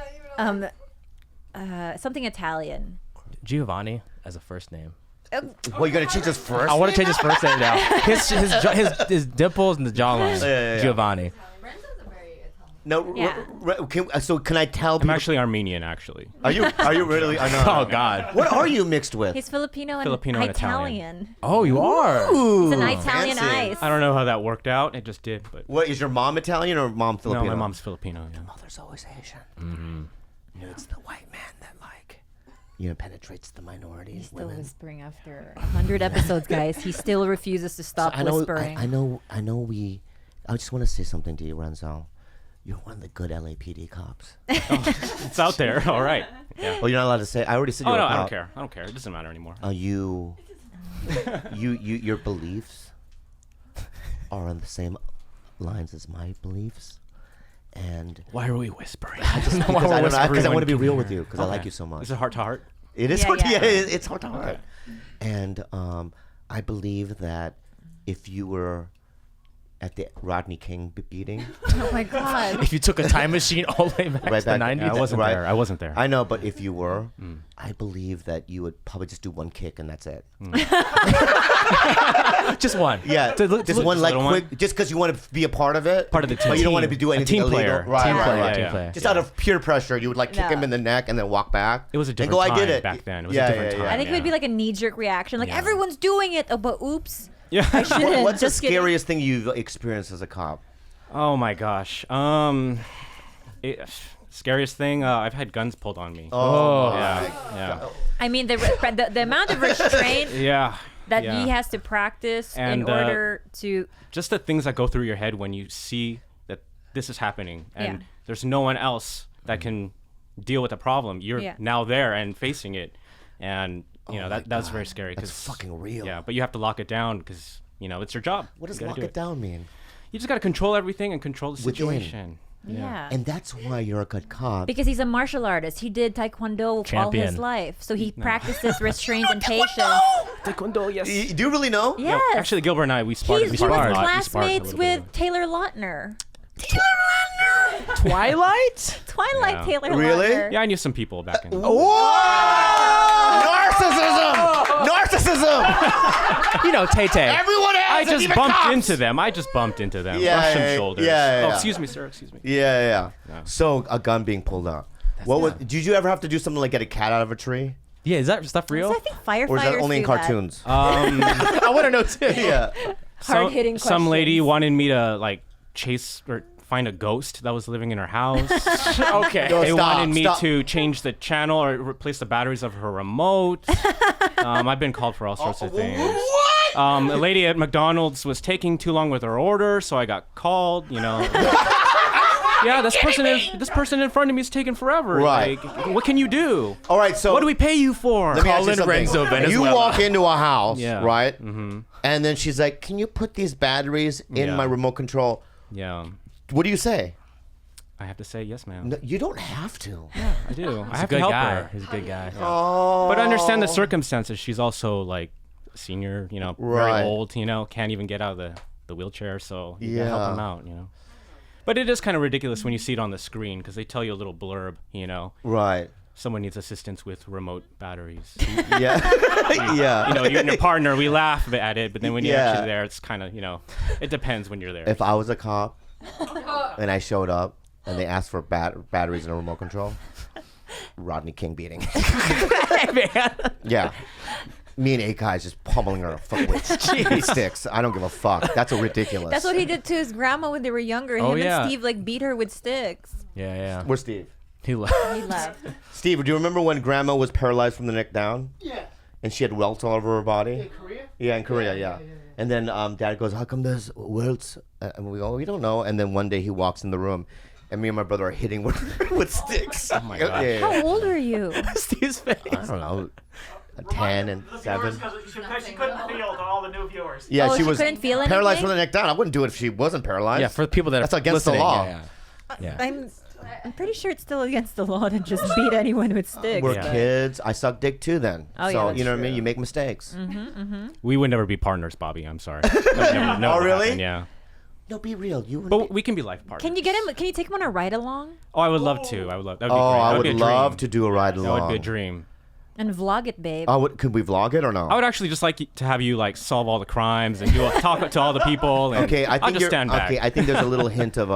Something Italian. Giovanni as a first name. Well, you gotta change his first. I want to change his first name now. His dimples and the jawline. Yeah. Giovanni. No, Yeah. can I tell? I'm People, actually Armenian, actually. Are you really? I know. Oh God. What are you mixed with? He's Filipino and Filipino and Italian. Oh, you are. He's an Italian fancy. ice. I don't know how that worked out. It just did, but What is your mom Italian or mom Filipino? no, my mom's Filipino. Yeah. Mother's always Asian. No, it's the white man that penetrates the minorities. Still Women. whispering after 100 episodes, guys. He still refuses to stop I know. whispering. I know. I just want to say something to you, Renzo. You're one of the good LAPD cops. It's out there. All right. Yeah. Oh, you're not allowed to say. I already said Oh you're no, a cop. I don't care. I don't care. It doesn't matter anymore. Your beliefs are on the same lines as my beliefs, and Why are we whispering? because I want to be real with you because I like you so much. Is it heart to heart? It is Yeah, hard. yeah. Yeah, it's hard to heart. And I believe that if you were at the Rodney King beating, Oh my God. If you took a time machine all the way back Right to the back- 90s. Yeah, I wasn't right. there. I wasn't there. I know, but if you were, I believe that you would probably just do one kick and that's it. Just one. Yeah, just one like little one. quick, just because you want to be a part of it. Part of the team. But you don't want to do A anything team illegal. player. Right, Team right, player, right. team yeah. player. Just out of peer pressure, you would like kick No. him in the neck and then walk back. It was a and different go, I time did it. back then. It was Yeah, a different yeah, yeah. I think it would be yeah. like a knee-jerk reaction. Like, Yeah. everyone's doing it. Oh, but oops. Yeah. I shouldn't. What's the Just kidding. scariest thing you've experienced as a cop? Oh my gosh. Scariest thing. I've had guns pulled on me. Oh, yeah. I mean, the amount of restraint Yeah. that yeah. he has to practice And, in order to. Just the things that go through your head when you see that this is happening and Yeah. there's no one else that can deal with the problem. You're Yeah. now there and facing it, and that's very scary. That's 'cause- fucking real. Yeah, but you have to lock it down because it's your job. What does You gotta lock do it down mean? You just got to control everything and control the Within. situation. Yeah. And that's why you're a good cop. Because he's a martial artist. He did taekwondo all his Champion. life. So he practices restraint and patience. Taekwondo, yes. Do you really know? Yes. Actually, Gilbert and I, we sparred. he we was sparred a lot. We sparred a classmates little with bit. Taylor Lautner. Twilight? Twilight Yeah. Taylor Really? Lautner. Yeah, I knew some people back in. Narcissism! You know, Tay-Tay. Everyone I has it, just even bumped cops! into them. I just bumped into them. Yeah, Brushed some yeah, shoulders. yeah, Oh, yeah. excuse me, sir. Excuse me. Yeah. So a gun being pulled out. Did you ever have to do something like get a cat out of a tree? Yeah, is that stuff real? So I think firefighters Or is that only in do that. cartoons? I want to know too. yeah. Hard-hitting Some lady questions. wanted me to like chase or find a ghost that was living in her house. Okay. They stop, wanted me stop. to change the channel or replace the batteries of her remote. I've been called for all sorts of things. What? A lady at McDonald's was taking too long with her order, so I got called. Yeah, this person in front of me is taking forever. Right. Like, what can you do? All right, so What do we pay you for? let me ask you Colin something. Renzo, You Venezuela. walk into a house, Yeah. right? Mm-hmm. And then she's like, "Can you put these batteries in Yeah. my remote control?" Yeah, What do you say? I have to say yes, ma'am. No, you don't have to. I do. I He's a have to good help guy. her. He's a good guy. But I understand the circumstances. She's also like senior, Right. very old, can't even get out of the the wheelchair, so you gotta help him out, you know. But it is kind of ridiculous when you see it on the screen because they tell you a little blurb, you know. Right. Someone needs assistance with remote batteries. Yeah. Yeah. You know, you and your partner, we laugh at it, but then when you're actually there, it's kind of, you know, it depends when you're there. If I was a cop and I showed up and they asked for batteries and a remote control, Rodney King beating. Yeah. Me and 8 guys just pummeling her with sticks. I don't give a fuck. That's ridiculous. That's what he did to his grandma when they were younger. Him and Steve like beat her with sticks. Yeah. Where's Steve? He left. He left. Steve, do you remember when Grandma was paralyzed from the neck down? Yeah. And she had welts all over her body? In Korea? Yeah, in Korea, yeah. And then Dad goes, how come there's welts? And we go, we don't know. And then one day he walks in the room, and me and my brother are hitting with sticks. Oh my God. Yeah. How old are you? Steve's face. I don't know. 10 and 7. She couldn't feel to all the new viewers. Yeah, Oh, she she was couldn't feel paralyzed anything? from the neck down. I wouldn't do it if she wasn't paralyzed. Yeah, for the people that That's are against the listening, law. Yeah. I'm pretty sure it's still against the law to just beat anyone with sticks. We're but- kids. I suck dick too then. Oh, yeah, so, that's you know what I mean? You make mistakes. We would never be partners, Bobby. I'm sorry. Never, Oh, really? happened, yeah. No, be real. But we can be life partners. Can you get him? Can you take him on a ride along Oh, I would love to. I would love. That would be Oh, great. I That would be a love dream. to do a ride That along. would be a dream. and vlog it, babe? Could we vlog it or no? I would actually just like to have you like solve all the crimes and talk to all the people. And Okay, I I'll think just you're stand back. okay. I think there's a little hint of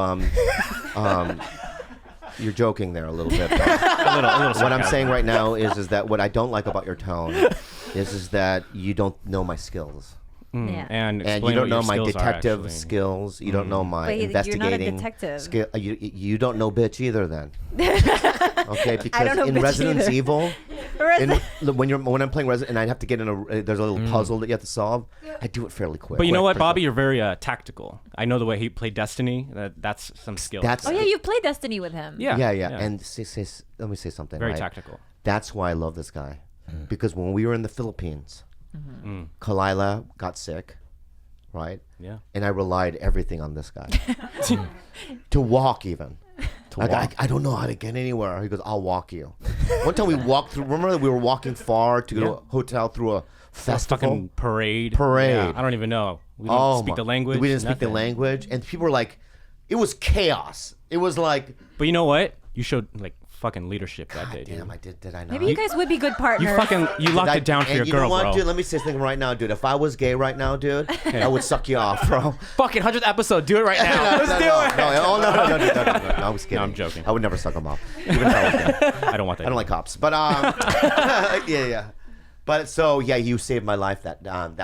you're joking there a little bit. Though. a little What I'm sarcasm. saying right now is that what I don't like about your tone is that you don't know my skills. Yeah. And And explain you don't what your know my skills are, detective actually. skills. You don't know my But you're not a investigating detective. skill. You don't know bitch either then. Okay, because don't know in bitch Resident either. Evil, when I'm playing Resident and I have to get in there's a little puzzle that you have to solve. I do it fairly quick. But you know what, Quick. Bobby? You're very tactical. I know the way he played Destiny. That's some skill. That's Oh yeah, you played Destiny with him. yeah. yeah. And let me say something. Very right? tactical. That's why I love this guy, because when we were in the Philippines, Khalyla got sick, right? Yeah. And I relied everything on this guy to walk even. I don't know how to get anywhere. He goes, I'll walk you. One time we walked through. Remember that we were walking far to go to a hotel through a festival. Fucking parade. Parade. Yeah, I don't even know. We don't speak the language. We didn't speak the nothing. language, and people were like, it was chaos. It was like, But you know what? You showed like fucking leadership that day, dude. damn, I did I not? Maybe you guys would be good partners. You locked it down for and your you girl, know what, bro. dude? Let me say something right now, dude. If I was gay right now, dude, I would suck you off, bro. Fucking 100th episode. Do it right now. Let's do it. No, I was kidding. No, I'm joking. I would never suck him off. Even if I was gay. I don't want that. I don't like cops, but yeah. But so yeah, you saved my life that time,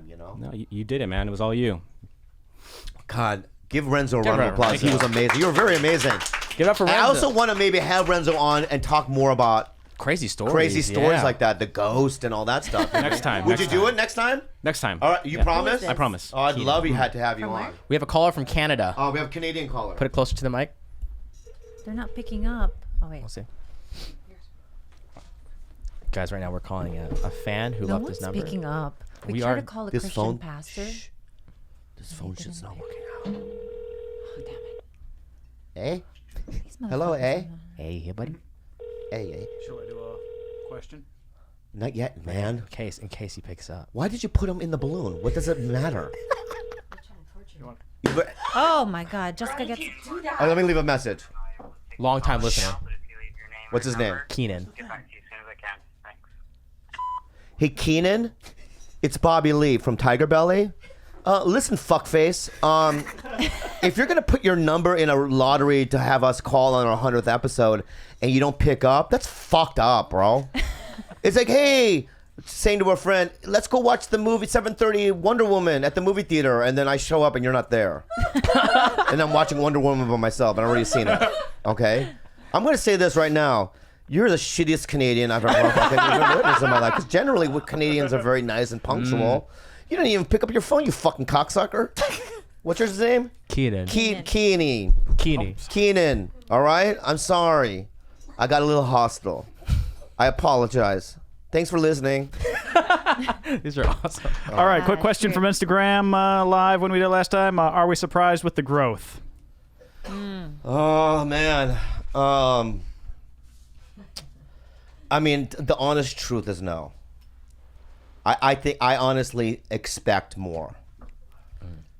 you know. No, you did it, man. It was all you. God, give Renzo a round of Renzo. applause. He was amazing. You were very amazing. Give it up for And Renzo. I also want to maybe have Renzo on and talk more about crazy stories. crazy stories like that, the ghost and all that stuff. Next time. Would next you do time. it next time? Next time. All right, you Yeah. promise? I promise. Oh, I'd love to have you From on. where? We have a caller from Canada. Oh, we have a Canadian caller. Put it closer to the mic. They're not picking up. Oh wait. We'll see. Guys, right now we're calling a fan who No left one's his number. picking up. We We tried are- to call a This Christian phone. pastor. Shh. This phone shit's not working out. Oh damn it. Eh? These Hello, motherfuckers eh? are not- Hey, buddy. Hey. Shall I do a question? Not yet, man. In case he picks up. Why did you put him in the balloon? What does it matter? Oh my God, Jessica gets. Let me leave a message. Long time listener. What's his name? Keenan. Hey, Keenan. It's Bobby Lee from TigerBelly. Listen, fuckface. If you're gonna put your number in a lottery to have us call on our 100th episode and you don't pick up, that's fucked up, bro. It's like, hey, saying to a friend, let's go watch the movie 7:30 Wonder Woman at the movie theater, and then I show up and you're not there, and I'm watching Wonder Woman by myself and I've already seen it. Okay, I'm gonna say this right now. You're the shittiest Canadian I've ever witnessed in my life. Because generally, Canadians are very nice and punctual. You didn't even pick up your phone, you fucking cocksucker. What's your name? Keenan. Keenan. All right? I'm sorry. I got a little hostile. I apologize. Thanks for listening. These are awesome. All right, quick question from Instagram Live when we did last time. Are we surprised with the growth? Oh, man. I mean, the honest truth is no. I think I honestly expect more.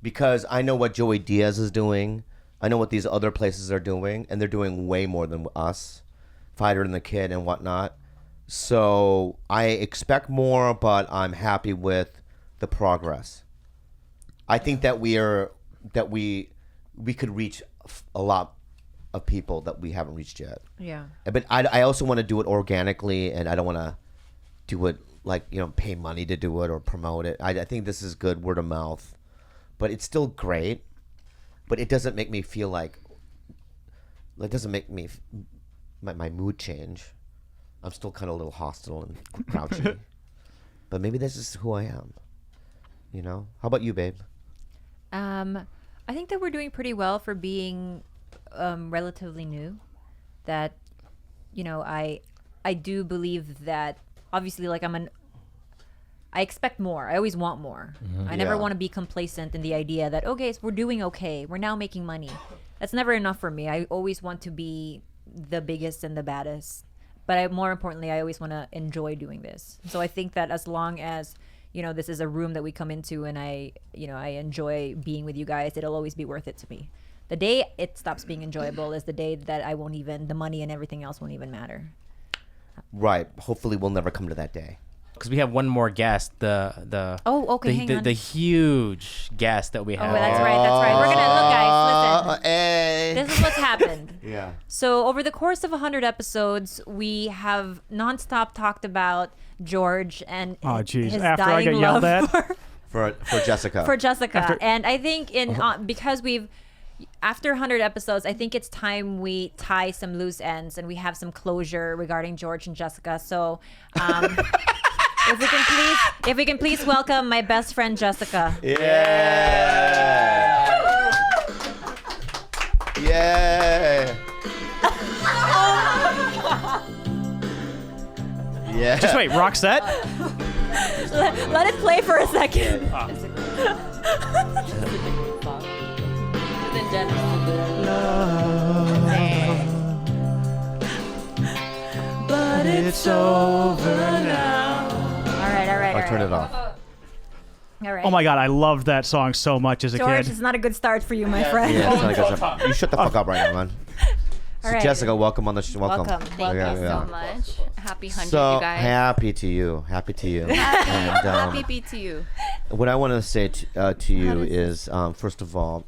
because I know what Joey Diaz is doing. I know what these other places are doing, and they're doing way more than us, Fighter and the Kid and whatnot. So I expect more, but I'm happy with the progress. I think that we could reach a lot of people that we haven't reached yet. Yeah. But I also want to do it organically, and I don't want to do it like, pay money to do it or promote it. I think this is good word of mouth, but it's still great. But it doesn't make me feel like, it doesn't make me, my mood change. I'm still kind of a little hostile and grouchy. But maybe this is who I am. How about you, babe? I think that we're doing pretty well for being relatively new. That, I do believe that obviously, like, I expect more. I always want more. I never want to be complacent in the idea that, okay, so we're doing okay. We're now making money. That's never enough for me. I always want to be the biggest and the baddest. But more importantly, I always want to enjoy doing this. So I think that as long as, this is a room that we come into and I enjoy being with you guys, it'll always be worth it to me. The day it stops being enjoyable is the day that the money and everything else won't even matter. Right. Hopefully we'll never come to that day. Because we have one more guest, hang on. the huge guest that we have. Oh, that's right. We're gonna look, guys. Listen. Hey. This is what's happened. Yeah. So over the course of 100 episodes, we have nonstop talked about George and his after I dying get yelled love at for Jessica. For Jessica, and I think because after 100 episodes, I think it's time we tie some loose ends and we have some closure regarding George and Jessica. So. If we can please welcome my best friend Jessica. Yeah. Yeah. Yeah. Just wait, Roxette? Let it play for a second. But it's over now. All right. I'll turn it off. All right. Oh my God, I loved that song so much as a George, kid. it's not a good start for you, my friend. Yeah, it's not a good stuff. You shut the fuck up right now, man. So All right. Jessica, welcome on the show. Welcome. Welcome. Thank you so much. Happy 100, So you guys. happy to you. Happy to you. Happy be to you. What I want to say to you is, first of all,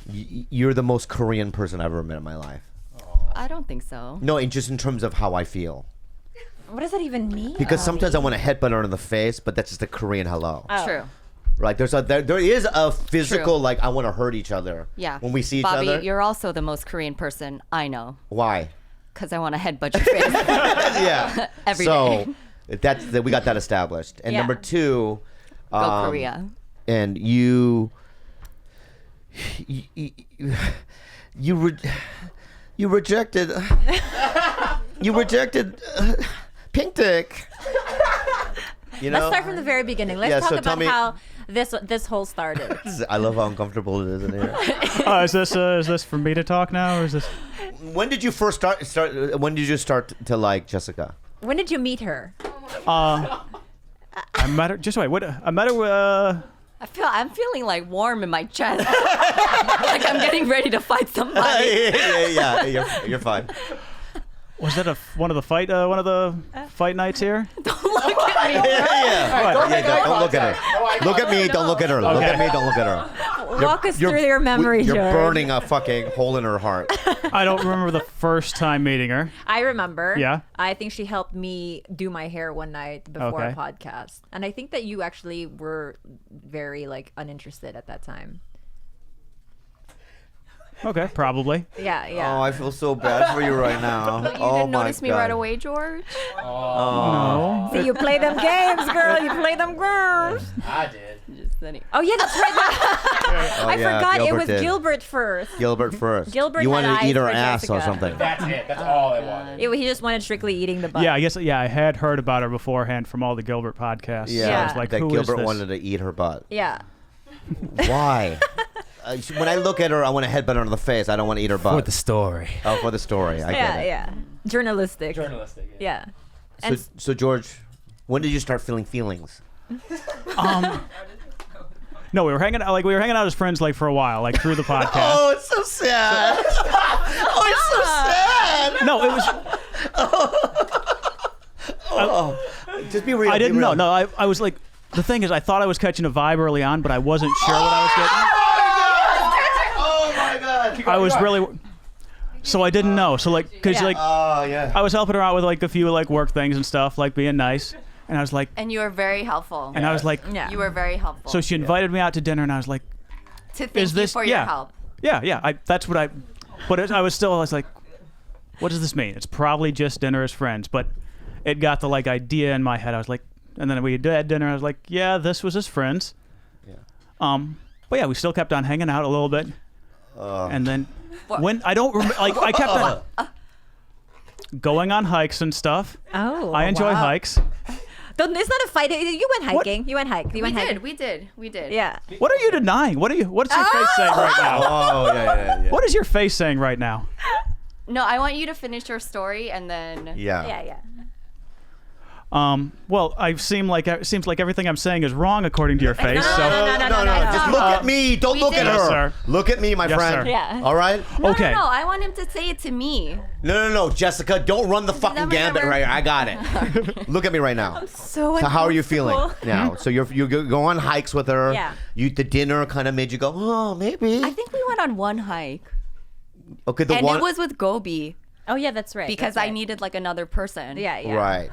you're the most Korean person I've ever met in my life. I don't think so. No, just in terms of how I feel. What does that even mean? Because sometimes I want to headbutt her in the face, but that's just a Korean hello. True. Right? There is a physical, True. like, I want to hurt each other. Yeah. When we see Bobby, each other. you're also the most Korean person I know. Why? Because I want to headbutt your face. Yeah. Every so day. we got that established. And Yeah. number two, Go Korea. And you rejected Pink Dick. Let's start from the very beginning. Let's talk about how this whole started. I love how uncomfortable it is in here. Is this for me to talk now, or is this? When did you first start? When did you start to like Jessica? When did you meet her? I met her. Just wait. What? I met her. I'm feeling like warm in my chest. Like I'm getting ready to fight somebody. yeah. You're fine. Was that one of the fight nights here? Don't look at me. Don't look at her. Look at me. Don't look at her. Look at me. Don't look at her. Walk us through your memory, You're George. burning a fucking hole in her heart. I don't remember the first time meeting her. I remember. Yeah? I think she helped me do my hair one night before a Okay. podcast. And I think that you actually were very uninterested at that time. Okay, probably. Yeah. Oh, I feel so bad for you right now. But you didn't notice me right away, George? No. See, you play them games, girl. You play them girls. I did. Just then Oh, yeah, that's right. Oh, I yeah, forgot it Gilbert was did. Gilbert first. Gilbert first. Gilbert you had wanted to eat eyes her for ass or Jessica. something. That's it. That's all I wanted. He just wanted strictly eating the butt. Yeah, I guess. Yeah, I had heard about her beforehand from all the Gilbert podcasts. Yeah, So I was like, that who Gilbert is this? wanted to eat her butt. Yeah. Why? When I look at her, I want to headbutt her in the face. I don't want to eat her butt. For the story. Oh, for the story. I get it. Yeah. Journalistic. Journalistic. Yeah. And So George, when did you start feeling feelings? No, we were hanging out. Like we were hanging out as friends, like for a while, like through the podcast. Oh, it's so sad. Oh, it's so sad. No, it was. Just be real. I didn't be real. know. No, I was like. The thing is, I thought I was catching a vibe early on, but I wasn't sure what I was getting. Oh my god. I was really. So I didn't know. So like, cause like, I was helping her out with like a few like work things and stuff, like being nice, and I was like, And you were very helpful. and I was like, Yeah. You were very helpful. so she invited me out to dinner, and I was like, to thank is you this for your help. Yeah. That's what I. But I was like, what does this mean? It's probably just dinner as friends, but it got the like idea in my head. I was like, and then we had dinner. I was like, yeah, this was as friends. Yeah. But yeah, we still kept on hanging out a little bit, and then when I don't like, I kept on going on hikes and stuff. Oh, I enjoy wow. hikes. It's not a fight. You went hiking. You went hiking. We did. Yeah. What are you denying? What's your face saying right now? Oh yeah. What is your face saying right now? No, I want you to finish your story and then. Yeah. Well, it seems like everything I'm saying is wrong according to your face. No. Just look at me. Don't look at did. her. Yes, sir. Look at me, my Yes, friend. sir. Yeah. All right. Okay. No, I want him to say it to me. No, Jessica, don't run the fucking Never, gambit never. right here. I got it. Look at me right now. So how are you feeling uncomfortable. now? So you go on hikes with her. Yeah. The dinner kind of made you go, oh, maybe. I think we went on one hike. Okay, And it was with Gobi Oh yeah, that's right. because that's right. I needed like another person. Yeah. Right.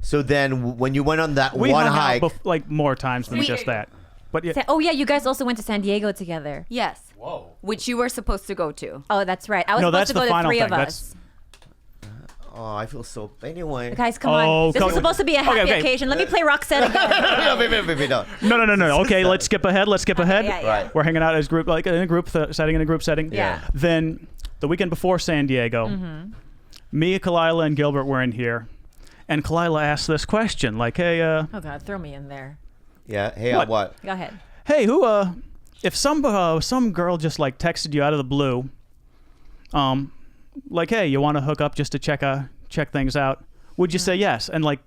So then when you went on that We one hung hike. out like more times than just that. But yeah, Oh yeah, you guys also went to San Diego together. Yes. Whoa. Which you were supposed to go to. Oh, that's right. I was No, supposed that's to go the to final three thing. of us. Oh, I feel so. Anyway. Guys, come Oh, on. This come- is supposed to be a happy okay. occasion. Let me play Roxette again. Baby, no. No. Okay, let's skip ahead. Yeah. Right. We're hanging out as group, like in a group setting. Yeah. Then the weekend before San Diego, me, Khalyla, and Gilbert were in here, and Khalyla asked this question, like, "Hey, Oh God, throw me in there. Yeah. Hey, What? what? Go ahead. hey, if some girl just like texted you out of the blue, like, hey, you want to hook up just to check things out, would you say yes?" And like,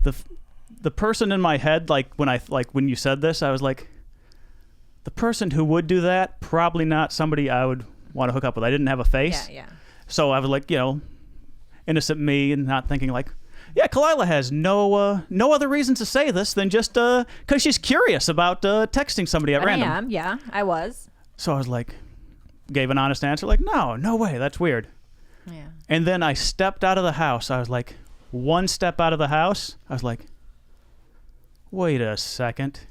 the person in my head, like when you said this, I was like, the person who would do that, probably not somebody I would want to hook up with. I didn't have a face. Yeah. So I was like, innocent me, and not thinking like, yeah, Khalyla has no other reasons to say this than just because she's curious about texting somebody at And random. I am. Yeah, I was. So I was like, gave an honest answer, like, no way, that's weird. Yeah. And then I stepped out of the house. I was like, one step out of the house, I was like, wait a second.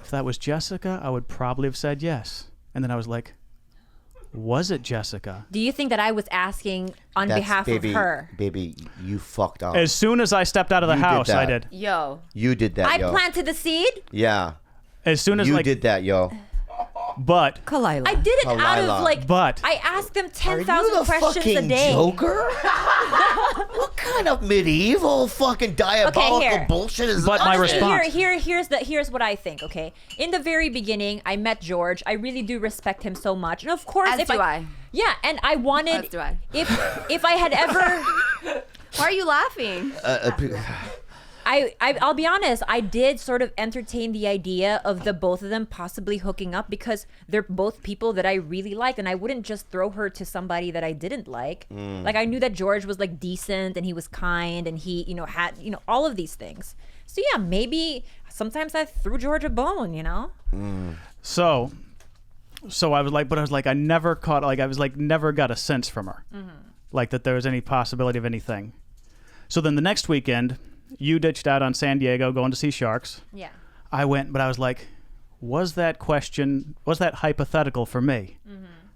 If that was Jessica, I would probably have said yes. And then I was like, was it Jessica? Do you think that I was asking on behalf of her? Baby, you fucked up. As soon as I stepped out of the You did house, I that. did. Yo. You did that, I yo. planted the seed. Yeah. As soon as You like, did that, yo. but Khalyla. I did it out Khalyla. of like. But- I asked them Are 10,000 you the questions fucking a day. Joker? What kind of medieval fucking diabolical here. bullshit is But that? my Honestly, response- here's what I think. Okay, in the very beginning, I met George. I really do respect him so much, and of course, As do I. Yeah, and I wanted. As do I. If I had ever. Why are you laughing? I'll be honest, I did sort of entertain the idea of the both of them possibly hooking up because they're both people that I really liked, and I wouldn't just throw her to somebody that I didn't like. Like, I knew that George was like decent and he was kind and he, had, all of these things. So yeah, maybe sometimes I threw George a bone, So I was like, I never caught, like, I was like, never got a sense from her, like that there was any possibility of anything. So then the next weekend, you ditched out on San Diego going to see sharks. Yeah. I went, but I was like, was that hypothetical for me?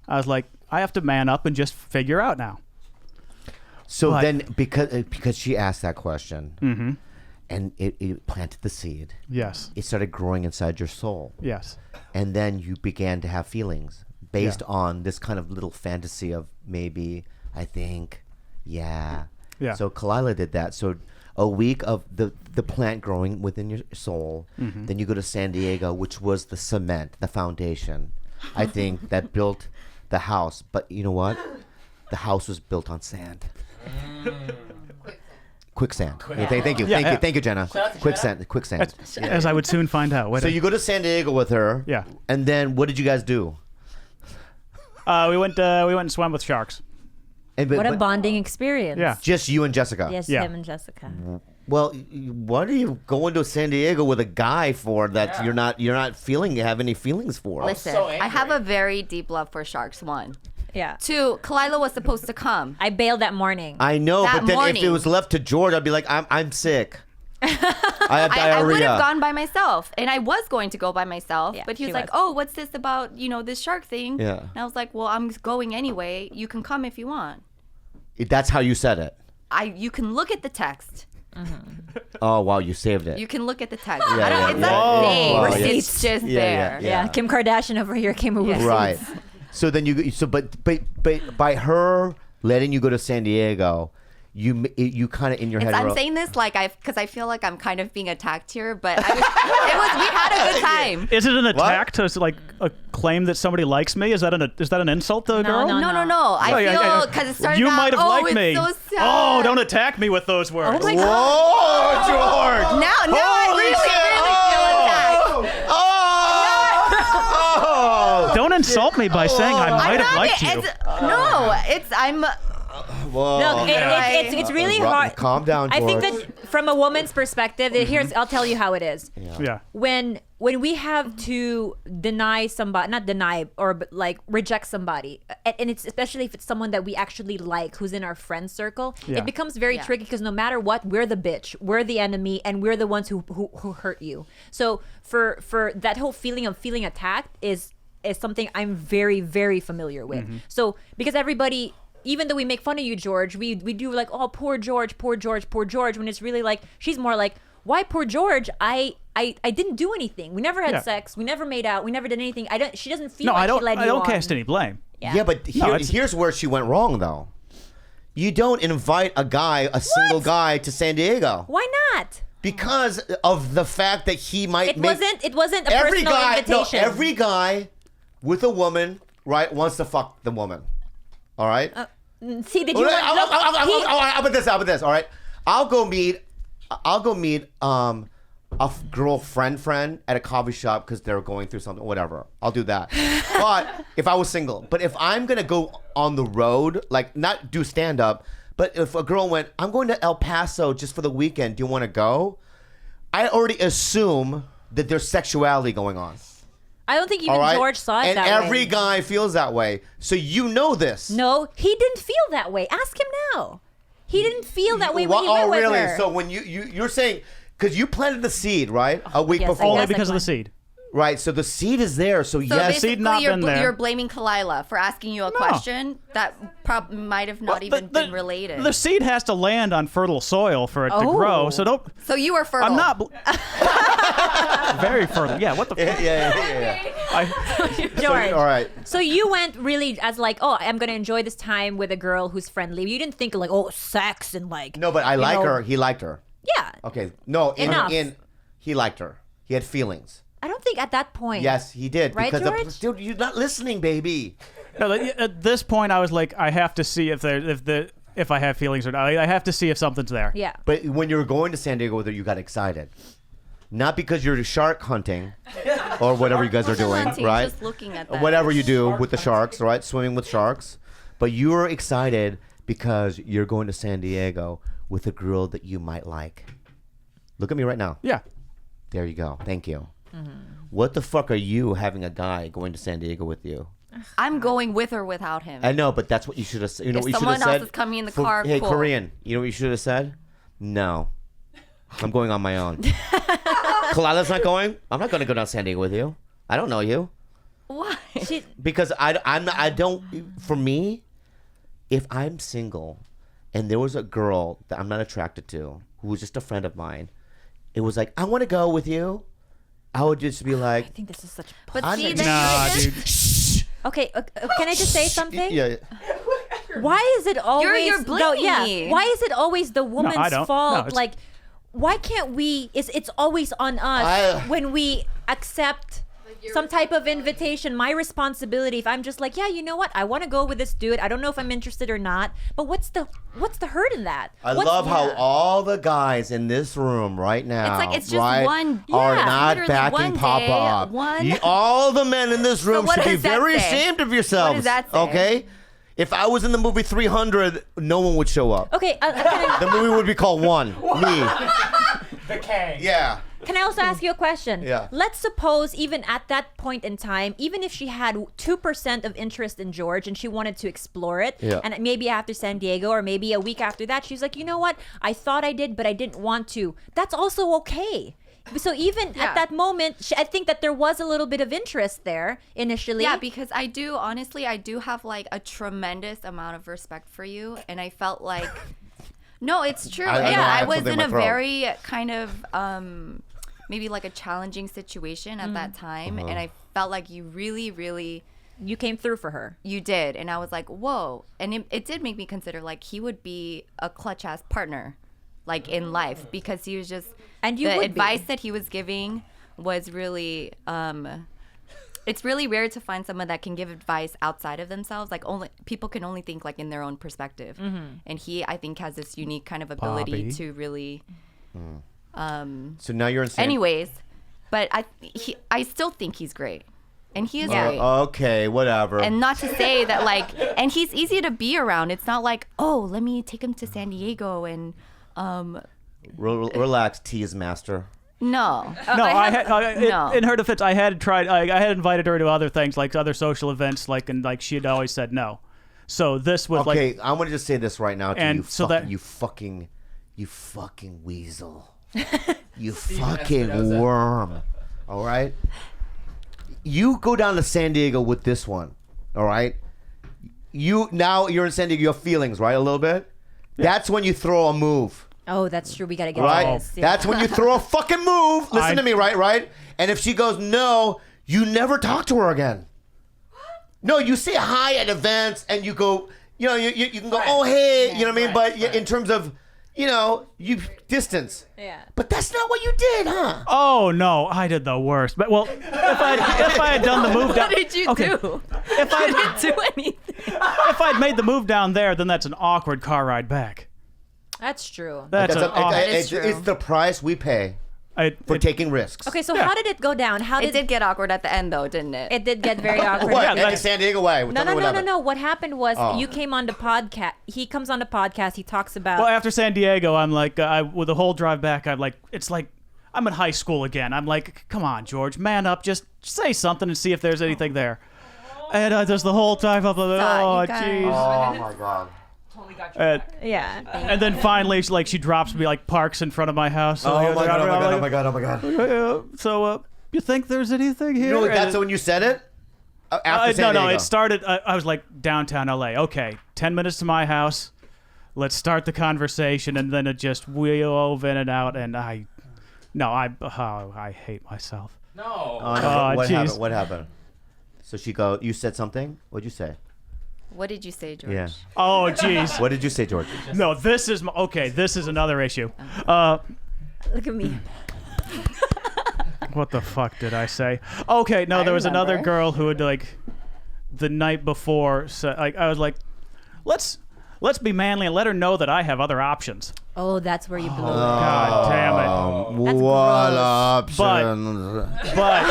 I was like, I have to man up and just figure out now. So But- then, because she asked that question, and it planted the seed, Yes. it started growing inside your soul. Yes. And then you began to have feelings based on this kind of little fantasy of maybe, I think, yeah. Yeah. So Khalyla did that. So a week of the plant growing within your soul. Then you go to San Diego, which was the cement, the foundation, I think, that built the house. But you know what? The house was built on sand. Quicksand. Thank you, Jenna. Quicksand. As I would soon find out. So you go to San Diego with her. Yeah. And then what did you guys do? We went and swam with sharks. What a bonding experience. Yeah. Just you and Jessica. Yes, Yeah. him and Jessica. Well, what are you going to San Diego with a guy for that you're not have any feelings for? Listen, I have a very deep love for sharks. 1. Yeah. 2, Khalyla was supposed to come. I bailed that morning. I know, That but then if morning. it was left to George, I'd be like, I'm sick. I have I diarrhea. would have gone by myself, and I was going to go by myself. Yeah, but he she was like, was. "Oh, what's this about? This shark thing?" Yeah. And I was like, "Well, I'm going anyway. You can come if you want. That's how you said it. You can look at the text. Oh wow, you saved it. You can look at the text. Yeah, I don't, yeah, it's yeah. not Whoa. names. Wow, yeah. It's just Yeah, there. Yeah, Kim Kardashian over here came with receipts. Right. So then but by her letting you go to San Diego, you kind of in your head. I'm saying this like because I feel like I'm kind of being attacked here, but we had a good time. Is it an attack to like a claim that somebody likes me? Is that an insult to a girl? No. I feel because it started You out, might have liked it's me. so sad. Oh, don't attack me with those words. Oh my God. Whoa, George! Now I Holy really shit. feel attacked. Oh! Don't insult me by saying I might have liked you. I'm. Whoa. Look, it's really hard. Calm down, George. I think that from a woman's perspective, I'll tell you how it is. Yeah. When we have to deny somebody, not deny but like reject somebody, and it's especially if it's someone that we actually like, who's in our friend circle, it becomes very tricky because no matter what, we're the bitch, we're the enemy, and we're the ones who hurt you. So for that whole feeling of feeling attacked is something I'm very, very familiar with. So because everybody, even though we make fun of you, George, we do like, oh, poor George, when it's really like, she's more like, why poor George? I didn't do anything. We never had sex. We never made out. We never did anything. She doesn't feel like she led you on. I don't cast any blame. Yeah, but here's where she went wrong, though. You don't invite a single guy to San Diego. Why not? Because of the fact that he might It wasn't a personal invitation. No, every guy with a woman, right, wants to fuck the woman. All right? See, did you How about this? All right? I'll go meet a girl friend at a coffee shop because they're going through something, whatever. I'll do that. But if I was single, but if I'm gonna go on the road, like not do stand up, but if a girl went, I'm going to El Paso just for the weekend. Do you want to go? I already assume that there's sexuality going on. I don't think even George saw it that way. And every guy feels that way. So you know this. No, he didn't feel that way. Ask him now. He didn't feel that way when he went with her. So when you're saying, because you planted the seed, right? A week yes, before. Only because of the seed. Right, so the seed is there. So yes, basically seed not been there. You're blaming Khalyla for asking you a question that might have not even been related. The seed has to land on fertile soil for it to grow. So don't. So you were fertile. I'm not. Very fertile. Yeah. What the? George. all right. So you went really as like, oh, I'm gonna enjoy this time with a girl who's friendly. You didn't think like, oh, sex and like. No, but I like her. He liked her. Yeah. Okay. No, Enough. He liked her. He had feelings. I don't think at that point. Yes, he did. Right, because George? dude, you're not listening, baby. No, at this point, I was like, I have to see if I have feelings or not. I have to see if something's there. Yeah. But when you were going to San Diego with her, you got excited. Not because you're shark hunting or whatever you guys are doing, Hunting, right? just looking at that. Whatever you do with the sharks, right? Swimming with sharks. But you were excited because you're going to San Diego with a girl that you might like. Look at me right now. Yeah. There you go. Thank you. What the fuck are you having a guy going to San Diego with you? I'm going with or without him. I know, but that's what you should have said. You know If what you should have someone said? else is coming in the car, Hey, cool. Korean, you know what you should have said? No. I'm going on my own. Khalyla's not going? I'm not going to go down San Diego with you. I don't know you. Why? Because I don't, for me, if I'm single and there was a girl that I'm not attracted to who was just a friend of mine, it was like, I want to go with you. I would just be like, I think this is such a. But I'm see, not- then Nah, dude. Okay, can I just say something? yeah. Why is it always? You're blaming me. Why is it always the woman's I don't. fault? No, it's- like, why can't we? It's always on us when we accept some type of invitation. My responsibility. If I'm just like, yeah, you know what? I want to go with this dude. I don't know if I'm interested or not. But what's the hurt in that? I love how all the guys in this room right now, it's just right, one- are yeah, not literally backing one Papa day, up. All the men in this room what should be does that very say? ashamed of yourselves. What does that say? Okay? If I was in the movie 300, no one would show up. Okay. The movie would be called One. Me. The K. Yeah. Can I also ask you a question? Yeah. Let's suppose even at that point in time, even if she had 2% of interest in George and she wanted to explore it, Yeah. and maybe after San Diego or maybe a week after that, she's like, you know what? I thought I did, but I didn't want to. That's also okay. So even at that moment, I think that there was a little bit of interest there initially. Yeah, because I do have like a tremendous amount of respect for you, and I felt like, no, it's true. I know I I have was something in in a my throat. very kind of maybe like a challenging situation at that time, and I felt like you really, really. You came through for her. You did, and I was like, whoa, and it did make me consider like he would be a clutch ass partner, like in life, because he was just. And you the would advice be. that he was giving was really it's really rare to find someone that can give advice outside of themselves. Like only people can only think like in their own perspective, and he I think has this unique kind of ability Bobby. to really So now you're in San anyways, but I still think he's great, and he is great. Okay, whatever. And not to say that like, and he's easy to be around. It's not like, oh, let me take him to San Diego and Relax, T is master. no. No, I had no. in her defense, I had tried. I had invited her to other things, like other social events, and she had always said no. So this was Okay, I'm gonna just say this right now to And you, so fucking, that- you fucking weasel, you fucking worm. All right, you go down to San Diego with this one. All right, now you're in San Diego. You have feelings, right? A little bit. That's when you throw a move. Oh, that's true. We got to get Right? to this. Yeah. That's when you throw a fucking move. Listen to me, right? And if she goes no, you never talk to her again. No, you say hi at events and you go, you can go, oh, hey, you know what I mean? But in terms of, you distance. Yeah. But that's not what you did, huh? Oh no, I did the worst. But if I had done the move down, What did you do? If I didn't do anything. if I'd made the move down there, then that's an awkward car ride back. That's true. That's an awkward. It's the price we pay for taking risks. Okay, so how did it go down? How It did did get awkward at the end, though, didn't it? it did get very awkward? What? Yeah, In San Diego? Why? No. What happened was Oh. you came on the podcast. He comes on the podcast. He talks about. Well, after San Diego, I'm like, with the whole drive back, it's like I'm in high school again. I'm like, come on, George, man up, just say something and see if there's anything there. And just the whole time up, oh you guys. jeez. Oh my God. yeah. And then finally, she drops me, parks in front of my house. So Oh my God. So, you think there's anything here? You know what, that's when you said it? After San Diego. It started, I was like, downtown LA. Okay, 10 minutes to my house. Let's start the conversation. And then it just wove in and out. And I hate myself. No. What jeez. happened? What happened? So you said something? What'd you say? What did you say, George? Yeah. Oh, jeez. What did you say, George? No, this is another issue. Look at me. What the fuck did I say? Okay, no, there was another girl who had the night before. So, I was like, let's be manly and let her know that I have other options. Oh, that's where you blew it. God damn it! That's What gross. options? But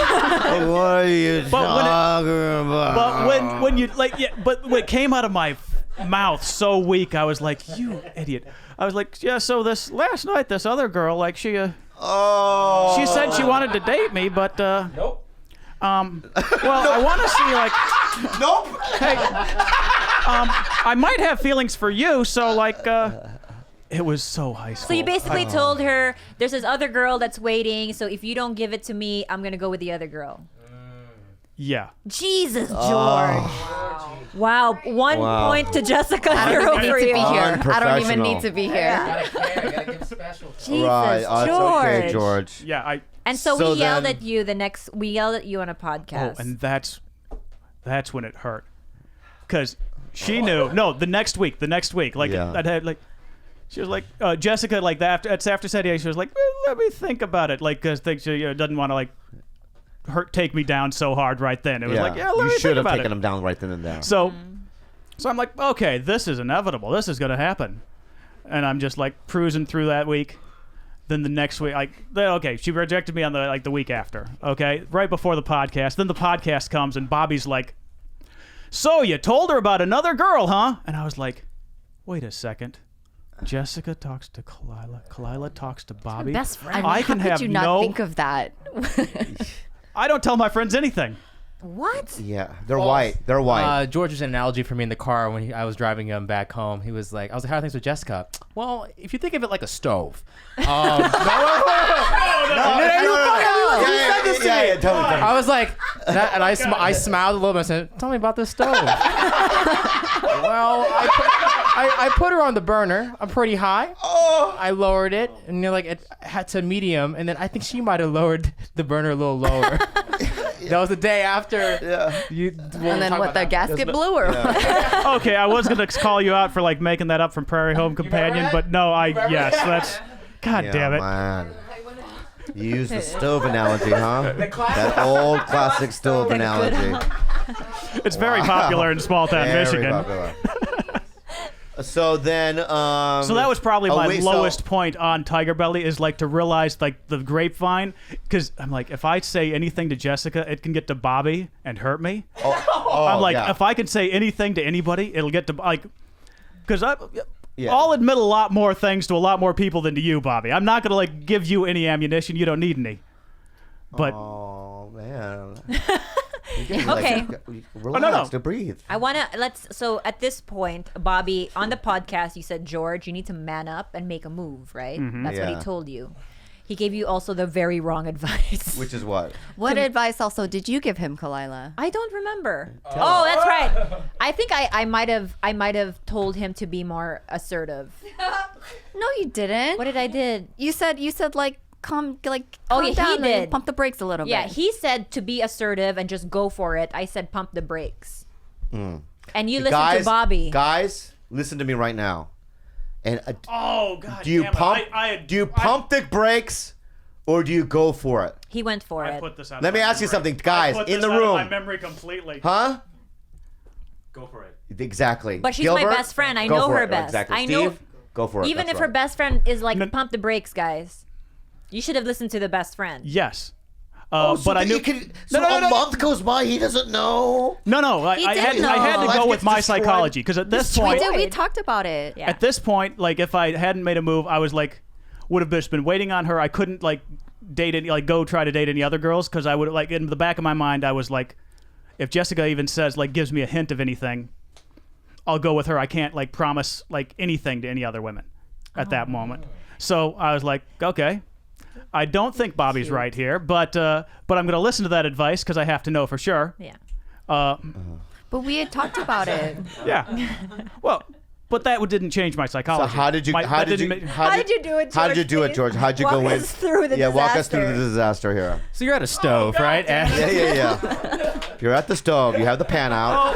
What are you talking about? but when you but when it came out of my mouth so weak, I was like, you idiot! I was like, yeah. So this last night, this other girl, she said she wanted to date me, but Nope. I want to see Nope. hey, I might have feelings for you, so it was so high school. So you basically told her there's this other girl that's waiting. So if you don't give it to me, I'm gonna go with the other girl. Yeah. Jesus, George. Wow. 1 point to Jessica. I Zero don't even for need to you. be here. I don't even Unprofessional. need to be here. Gotta give special. Jesus, Right. It's okay, George. Yeah. And so So we yelled then- at you we yelled at you on a podcast. Oh, and that's when it hurt, because she knew. No, the next week, Yeah. I'd had she was like Jessica, after San Diego, she was like, well, let me think about it, because she doesn't want to take me down so hard right then. It was like, yeah, let me you think should have about taken it. him down right then and there. So I'm like, okay, this is inevitable. This is going to happen. And I'm just like cruising through that week. Then the next week, okay, she rejected me on the week after. Okay, right before the podcast. Then the podcast comes and Bobby's like, so you told her about another girl, huh? And I was like, wait a second. Jessica talks to Khalyla. Khalyla talks to Bobby. Best friend. How could you not think of that? I don't tell my friends anything. What? Yeah, they're white. They're white. George was an analogy for me in the car when I was driving him back home. He was like, I was like, how are things with Jessica? Well, if you think of it like a stove. Tell me. I was like, and I smiled a little bit and said, tell me about this stove. Well, I put her on the burner. I'm pretty high. Oh. I lowered it, and it had to medium, and then I think she might have lowered the burner a little lower. That was the day after. Yeah. And then what? The gasket blew or? Yeah. Okay, I was gonna call you out for making that up from Prairie Home Companion, but no, that's. God damn it. Man. You use the stove analogy, huh? That old classic stove analogy. It's very popular in small town Michigan. Popular. So then, so that was probably my lowest point on TigerBelly is to realize the grapevine, because I'm like, if I say anything to Jessica, it can get to Bobby and hurt me. I'm like, if I can say anything to anybody, it'll get to because I'll admit a lot more things to a lot more people than to you, Bobby. I'm not gonna give you any ammunition. You don't need any. But oh man. Okay. Relax to breathe. I want to so at this point, Bobby, on the podcast you said, George, you need to man up and make a move, right? Mm-hmm. That's what he told you. He gave you also the very wrong advice. Which is what? What advice also did you give him, Khalyla? I don't remember. Oh, that's right. I think I might have told him to be more assertive. No, you didn't. What did I did? You said calm yeah, down he did. and pump the brakes a little bit. Yeah, he said to be assertive and just go for it. I said pump the brakes. And you listen to Bobby. Guys, listen to me right now. And oh god, do you pump the brakes or do you go for it? He went for it. Put this out Let me ask you something, guys, in the out room. of my memory completely. Huh? Go for it. Exactly. But she's Gilbert, my best friend. I go know for her it. best. Exactly. I Steve, know. go for it. Even That's if her right. best friend is pump the brakes, guys. You should have listened to the best friend. Yes. But I knew. A month goes by, he doesn't know. No. I had to go with my psychology because at this point, we talked about it. Yeah. At this point, if I hadn't made a move, I was would have just been waiting on her. I couldn't date any, go try to date any other girls because I would in the back of my mind I was if Jessica even says gives me a hint of anything, I'll go with her. I can't promise anything to any other women at that moment. So I was okay. I don't think Bobby's right here, but I'm going to listen to that advice because I have to know for sure. Yeah. But we had talked about it. Yeah. Well, but that didn't change my psychology. So how did you do it, George? How'd you do it, George? How'd you go in? Walk us through the disaster. Walk us through the disaster here. So you're at a stove, right? Yeah. You're at the stove. You have the pan out.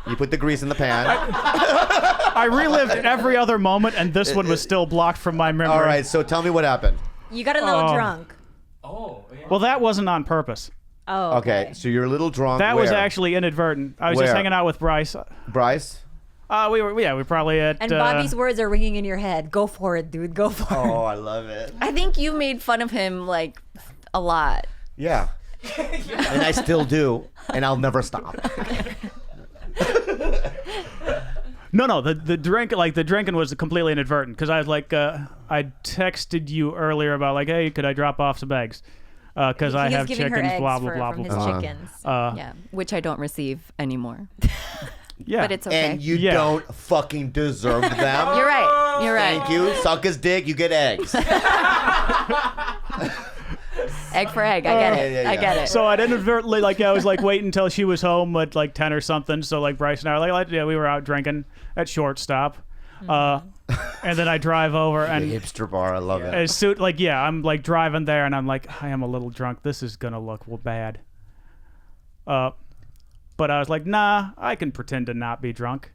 You put the grease in the pan. I relived every other moment, and this one was still blocked from my memory. All right, so tell me what happened. You got a little drunk. Oh. Yeah. Well, that wasn't on purpose. Oh. Okay, so you're a little drunk. That Where? was actually inadvertent. I was just hanging out with Bryce. Bryce? We were probably at. And Bobby's words are ringing in your head. Go for it, dude. Go for it. Oh, I love it. I think you made fun of him a lot. Yeah. And I still do, and I'll never stop. No, the drink, the drinking was completely inadvertent because I was I texted you earlier about hey, could I drop off some eggs? Because I have chickens, blah blah blah from blah his blah. chickens. Yeah, which I don't receive anymore. Yeah, but it's okay. And you don't fucking deserve them. You're right. You're right. Thank you. Suck his dick, you get eggs. Egg for egg. I get it. Yeah. I get it. So I inadvertently, I was waiting until she was home at 10 or something. So Bryce and I were we were out drinking at Shortstop. And then I drive over and the hipster bar, I love it. As soon, I'm driving there and I'm I am a little drunk. This is gonna look bad. But I was nah, I can pretend to not be drunk.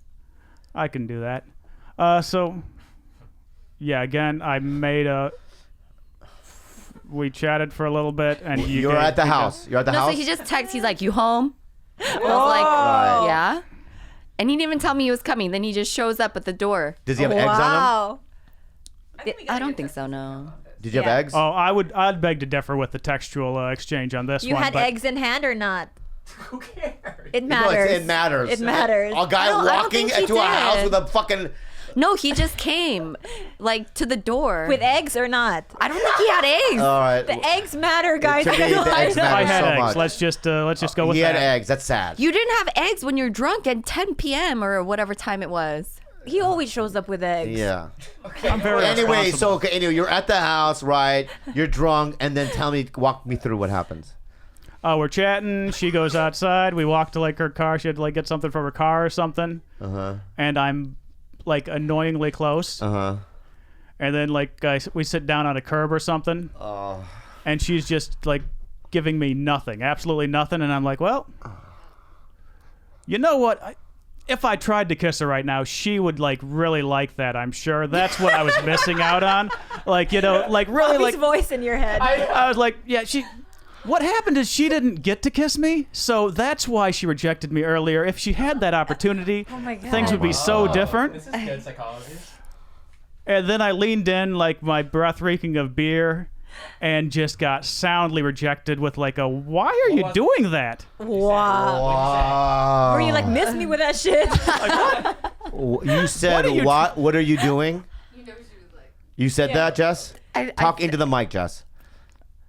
I can do that. So yeah, again, I made a we chatted for a little bit, and You're at the house. You're at the No, house. so he just texts. He's like, "You home?" I was like, Right. "Yeah." And he didn't even tell me he was coming. Then he just shows up at the door. Does he have eggs on him? I don't think so. No. Did you have eggs? Oh, I'd beg to differ with the textual exchange on this You one. had but eggs in hand or not? Who cares? It No, matters. it matters. It matters. A guy I don't walking think he into a house did. with a fucking. No, he just came, like to the door. With eggs or not? I don't think he had eggs. All right. The eggs matter, guys. To me, the eggs matter I had so eggs. much. Let's just go with He that. had eggs. That's sad. You didn't have eggs when you're drunk at 10 p.m. or whatever time it was. He always shows up with eggs. Yeah. I'm very Anyway, responsible. anyway, you're at the house, right? You're drunk, and then walk me through what happens. We're chatting. She goes outside. We walk to like her car. She had to like get something from her car or something. And I'm like annoyingly close. And then like we sit down on a curb or something. And she's just like giving me nothing, absolutely nothing. And I'm like, well, you know what? If I tried to kiss her right now, she would like really like that. I'm sure that's what I was missing out on. Like, you know, like really Bobby's like voice in your head. I was like, yeah, what happened is she didn't get to kiss me, so that's why she rejected me earlier. If she had that opportunity, things would be so different. This is good psychology. And then I leaned in, like my breath reeking of beer, and just got soundly rejected with like a, why are you doing that? Wow. Wow. Were you like, miss me with that shit? You said what? What are you doing? You said that, Jess? Talk into the mic, Jess.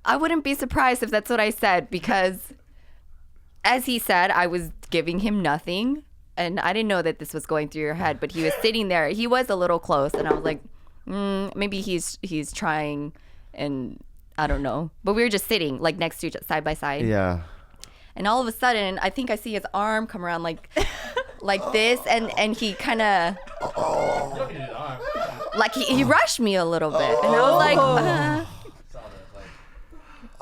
I wouldn't be surprised if that's what I said because, as he said, I was giving him nothing. And I didn't know that this was going through your head, but he was sitting there. He was a little close, and I was like, maybe he's trying, and I don't know. But we were just sitting like next to each other, side by side. Yeah. And all of a sudden, I think I see his arm come around like this, and he kind of like he rushed me a little bit, and I was like.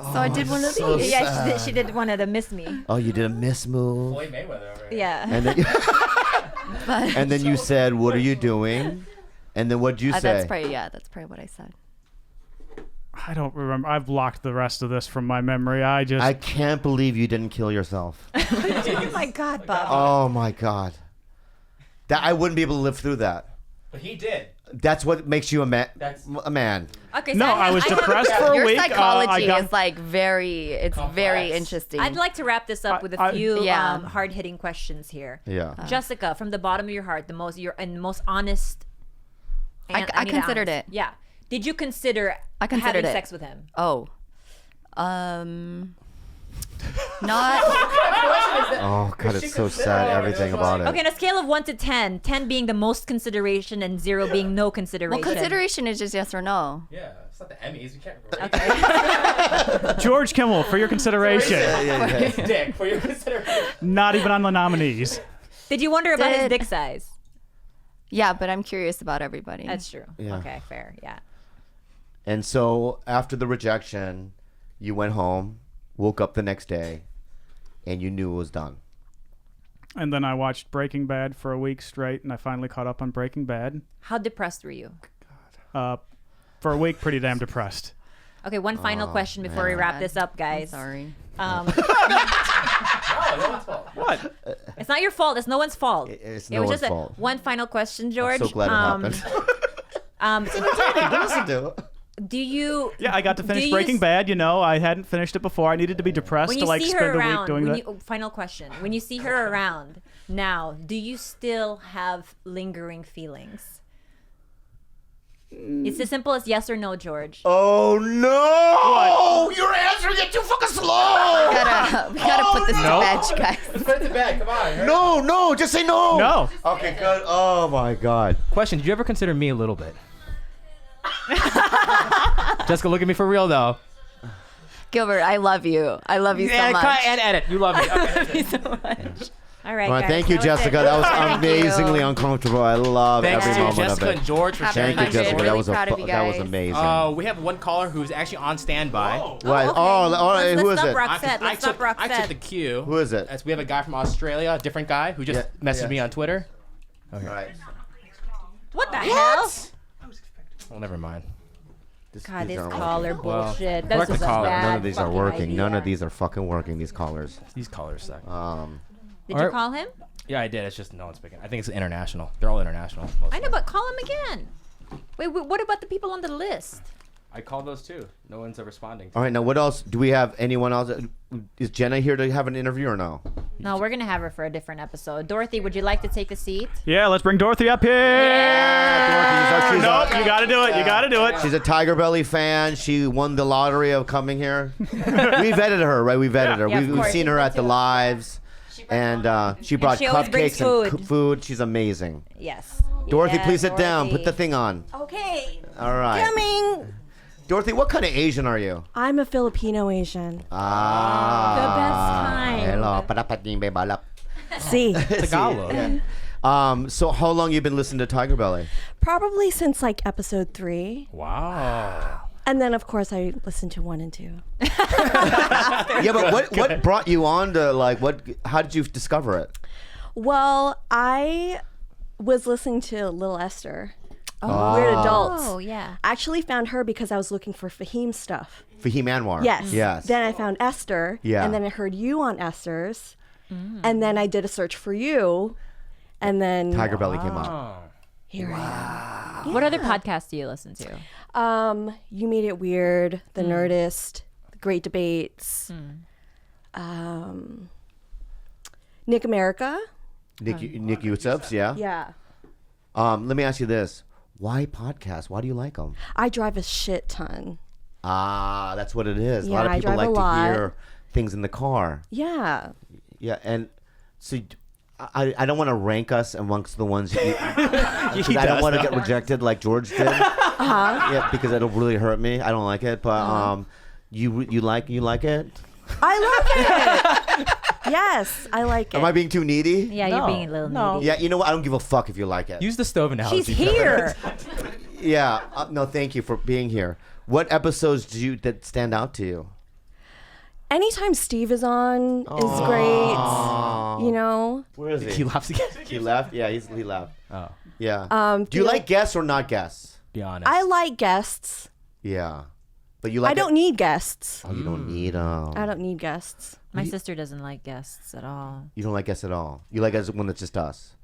So I did one of so these. Yeah, she did one of the miss me. Oh, you did a miss move. Floyd Mayweather over here. Yeah. And then, and then you said, "What are you doing?" And then what'd you say? That's probably what I said. I don't remember. I've blocked the rest of this from my memory. I can't believe you didn't kill yourself. Oh my God, Bob. Oh my God. That I wouldn't be able to live through that. But he did. That's what makes you a man. A man. Okay, No, I was depressed for a Your week. psychology I got- is like very interesting. I'd like to wrap this up with a few Yeah. hard-hitting questions here. Yeah. Jessica, from the bottom of your heart, the most honest. I need considered honest. it. Yeah. Did you consider having sex with him? Oh, not. Oh God, it's so sad. Everything about it. Okay, on a scale of 1 to 10, 10 being the most consideration and 0 being no consideration. Well, consideration is just yes or no. Yeah, it's not the Emmys. We can't. Okay. George Kimmel, for your consideration. Dick, for your consideration. Not even on the nominees. Did you wonder about his dick size? Yeah, but I'm curious about everybody. That's true. Yeah. Okay, fair. Yeah. And so after the rejection, you went home, woke up the next day, and you knew it was done. And then I watched Breaking Bad for a week straight, and I finally caught up on Breaking Bad. How depressed were you? For a week, pretty damn depressed. Okay, one final question before we wrap this up, guys. I'm sorry. What? It's not your fault. It's no one's fault. It's It no was one's just fault. one final question, George. I'm so glad it happened. Do you? Yeah, I got to finish you Breaking s- Bad. You know, I hadn't finished it before. I needed to be depressed When to you like see her spend a week around, doing that. final question. When you see her around now, do you still have lingering feelings? It's as simple as yes or no, George. Oh no! What? You're answering it too fucking slow. We gotta put this to bed, guys. Put it to bed. Come on. No, just say no. No. Okay, good. Oh my God. Question: did you ever consider me a little bit? Jessica, look at me for real though. Gilbert, I love you. I love you so And much. cut and edit. You love me. Okay. I love you so much. All right, All right, guys, thank you, that was it. Jessica. That was Thank you. amazingly uncomfortable. I love Thanks every to moment Jessica of and it. George for Happy sharing. Thank you, I'm Jessica. really That was proud of you that was guys. amazing. We have one caller who's actually on standby. Right. Oh, Let's who is stop it? Roxette. Let's stop I took the Roxette. cue. Who is it? As we have a guy from Australia, a different guy who just messaged me on Twitter. All right. What the hell? Well, never mind. God, these this aren't caller working. bullshit. Well, This fuck is the a caller. bad None of these are fucking working. None idea. of these are fucking working. These callers. These callers suck. Did you call him? Yeah, I did. It's just no one's picking. I think it's international. They're all international. I know, but call him again. Wait, what about the people on the list? I called those too. No one's responding. All right, now what else? Do we have anyone else? Is Jenna here to have an interview or no? No, we're gonna have her for a different episode. Dorothy, would you like to take a seat? Yeah, let's bring Dorothy up here. Dorothy, Nope, you gotta do it. You gotta do it. She's a TigerBelly fan. She won the lottery of coming here. We vetted her, right? We vetted her. Yeah, of We've course. seen her at the lives. And she brought she always brings cupcakes and food. food. She's amazing. Yes. Dorothy, Yeah, please sit down. Put Dorothy. the thing on. Okay. All right. Coming. Dorothy, what kind of Asian are you? I'm a Filipino Asian. Ah. Hello. See. Tagalog. So how long you been listening to TigerBelly? Probably since like episode 3. Wow. And then of course I listened to 1 and 2. Yeah, but what brought you on to how did you discover it? Well, I was listening to Little Esther. Weird Adults. Oh, yeah. I actually found her because I was looking for Fahim stuff. Fahim Anwar. Yes. Yes. Then I found Esther. Yeah. And then I heard you on Esther's. And then I did a search for you. And then TigerBelly came up. here I What other podcasts do you listen to? am. You Made It Weird, The Nerdist, The Great Debates, Nick America. Nick Yusuf's, yeah. Yeah. Let me ask you this: why podcasts? Why do you like them? I drive a shit ton. Ah, that's what it is. A Yeah, lot of I people drive a like to lot. hear things in the car. Yeah. Yeah, and so I don't want to rank us amongst the ones you, 'cause I don't want to get rejected like George did. Yeah, because it'll really hurt me. I don't like it, but you like it. I love it. Yes, I like it. Am I being too needy? Yeah, you're being a little needy. Yeah, you know what? I don't give a fuck if you like it. Use the stove analogy. She's here. Yeah, no, thank you for being here. What episodes that stand out to you? Anytime Steve is on is great. You know. Where is he? He laughs again. He left. Yeah, he left. Oh, Yeah. Do you like guests or not guests? be honest. I like guests. Yeah, but you like. I don't need guests. Oh, you don't need them. I don't need guests. My sister doesn't like guests at all. You don't like guests at all. You like us when it's just us.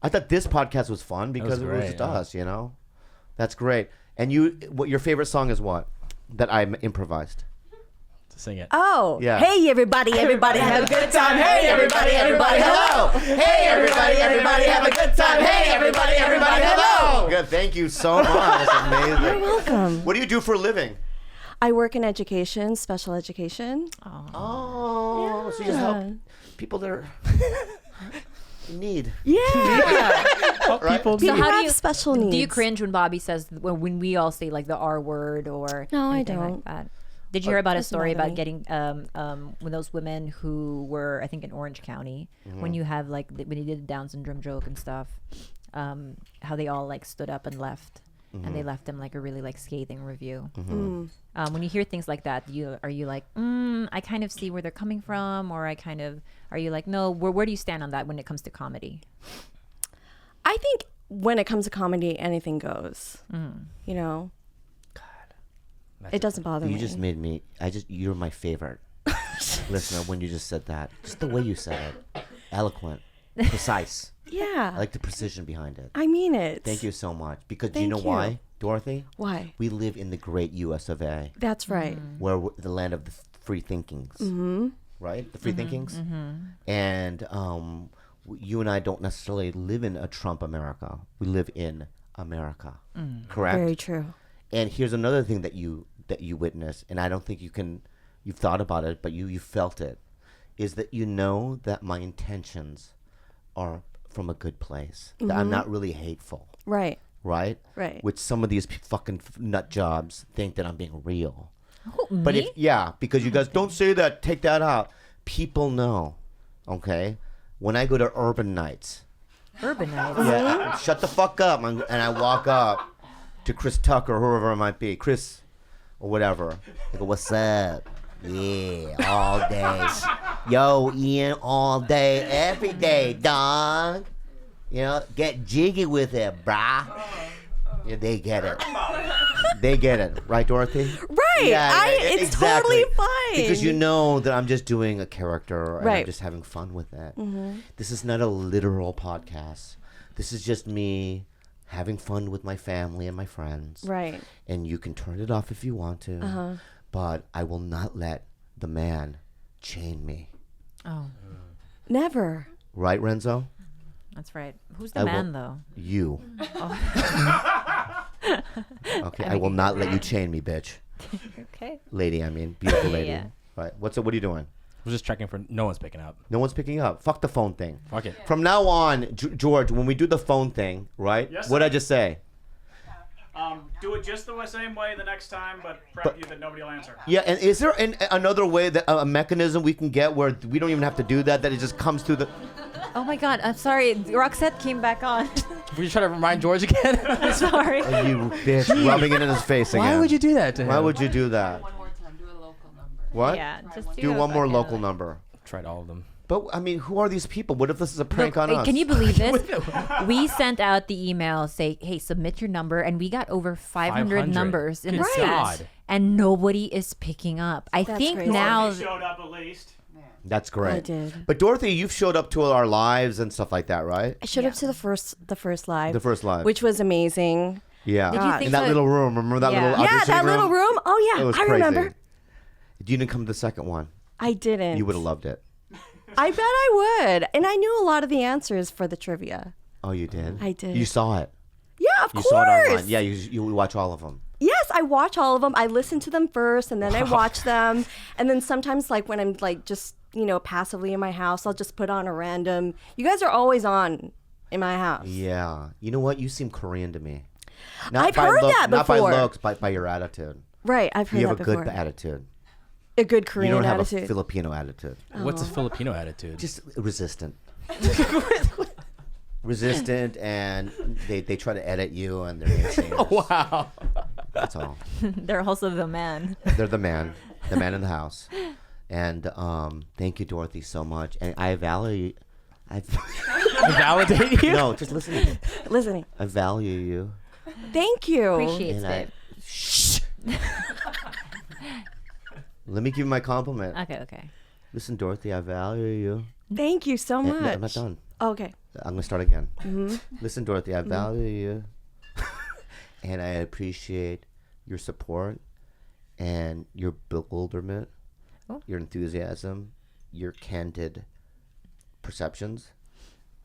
I thought this podcast was fun because it was great, just yeah. us. You know, that's great. And what your favorite song is? What that I improvised? Sing it. Oh. Yeah. Hey everybody, everybody have a good time. Hey everybody, everybody hello. Hey everybody, everybody have a good time. Hey everybody, everybody hello. Good. Thank you so much. That's amazing. You're welcome. What do you do for a living? I work in education, special education. Oh, so you just help people that are in need. Yeah. Right? So People how do have you special needs. Do you cringe when Bobby says when we all say like the R word or No, I anything don't. like that? Did you hear about a Doesn't story bother about me. getting when those women who were I think in Orange County when you have like when you did the Down syndrome joke and stuff, how they all like stood up and left. And they left him like a really like scathing review. When you hear things like that, are you like, I kind of see where they're coming from, or are you like, no? Where do you stand on that when it comes to comedy? I think when it comes to comedy, anything goes. You know. It doesn't bother me. You just made me. You're my favorite listener when you just said that. Just the way you said it, eloquent, precise. Yeah. I like the precision behind it. I mean it. Thank you so much. Because do you Thank know you. why, Dorothy? Why? We live in the great U.S. of A. That's right. Where the land of the free thinkings. Right? The free thinkings. And you and I don't necessarily live in a Trump America. We live in America. Correct? Very true. And here's another thing that you witness, and I don't think you've thought about it, but you felt it, is that you know that my intentions are from a good place. That I'm not really hateful. Right. Right? Right. Which some of these fucking nut jobs think that I'm being real. Oh, But because you guys don't say that, take that out. People know, okay? When I go to urban nights, Urban nights. yeah, shut the fuck up, and I walk up to Chris Tucker, whoever it might be, Chris or whatever. I go, what's up? Yeah, all day. Yo, Ian, all day, every day, dog. You know, get jiggy with it, brah. Yeah, they get it. They get it, right, Dorothy? Right. It's totally fine. Because you know that I'm just doing a character and I'm Right. just having fun with it. Mhm. This is not a literal podcast. This is just me having fun with my family and my friends. Right. And you can turn it off if you want to. Uh-huh. But I will not let the man chain me. Oh. Never. Right, Renzo? That's right. Who's the I man, will- though? You. Oh. Okay, I will not let you chain me, bitch. Okay. Lady, I mean. Beautiful lady. Yeah. Right. What are you doing? I was just checking for no one's picking up. No one's picking up. Fuck the phone thing. Fuck it. From now on, George, when we do the phone thing, right? Yes, What'd sir. I just say? Do it just the same way the next time, but prep you that nobody will answer. Yeah, and is there another way, that a mechanism we can get where we don't even have to do that, that it just comes through the... Oh my God! I'm sorry. Roxette came back on. Were you trying to remind George again? Sorry. Oh, you bitch, rubbing it in his face again. Why would you do that to him? Why would you do that? What? Yeah, just do one more local number. Tried all of them. But, I mean, who are these people? What if this is a prank Look, on us? Can you believe this? We sent out the email, say, hey, submit your number, and we got over 500 numbers in the Good God. stats, and nobody is picking up. I That's think crazy. now... Showed up at least. That's great. I did. But Dorothy, you've showed up to our lives and stuff like that, right? I showed up to the first live. The first live. Which was amazing. Yeah. Did you think in that so? little room. Remember that little Yeah, auditioning that little room. Oh It yeah, was I crazy. remember. You didn't come to the second one. I didn't. You would have loved it. I bet I would. And I knew a lot of the answers for the trivia. Oh, you did? I did. You saw it. Yeah, of You course. saw it online. Yeah, you watch all of them. Yes, I watch all of them. I listen to them first, and then I watch them. And then sometimes, like when I'm like just passively in my house, I'll just put on a random. You guys are always on in my house. Yeah. You know what? You seem Korean to me. I've heard that Not by before. looks, but by your attitude. Right, I've heard You that have a before. good attitude. A good Korean You don't have attitude. a Filipino attitude. What's a Filipino attitude? Just resistant. Resistant, and they try to edit you, and they're insane. Wow. That's all. They're also the man. They're the man in the house. And thank you, Dorothy, so much. And I value. I validate you? No, just listening. Listening. I value you. Thank you. Appreciate And it. Shh. Let me give you my compliment. Okay. Listen, Dorothy, I value you. Thank you so And- much. no, I'm not done. Okay. I'm gonna start again. Mhm. Listen, Dorothy, I value you, and I appreciate your support and your bewilderment, your enthusiasm, your candid perceptions,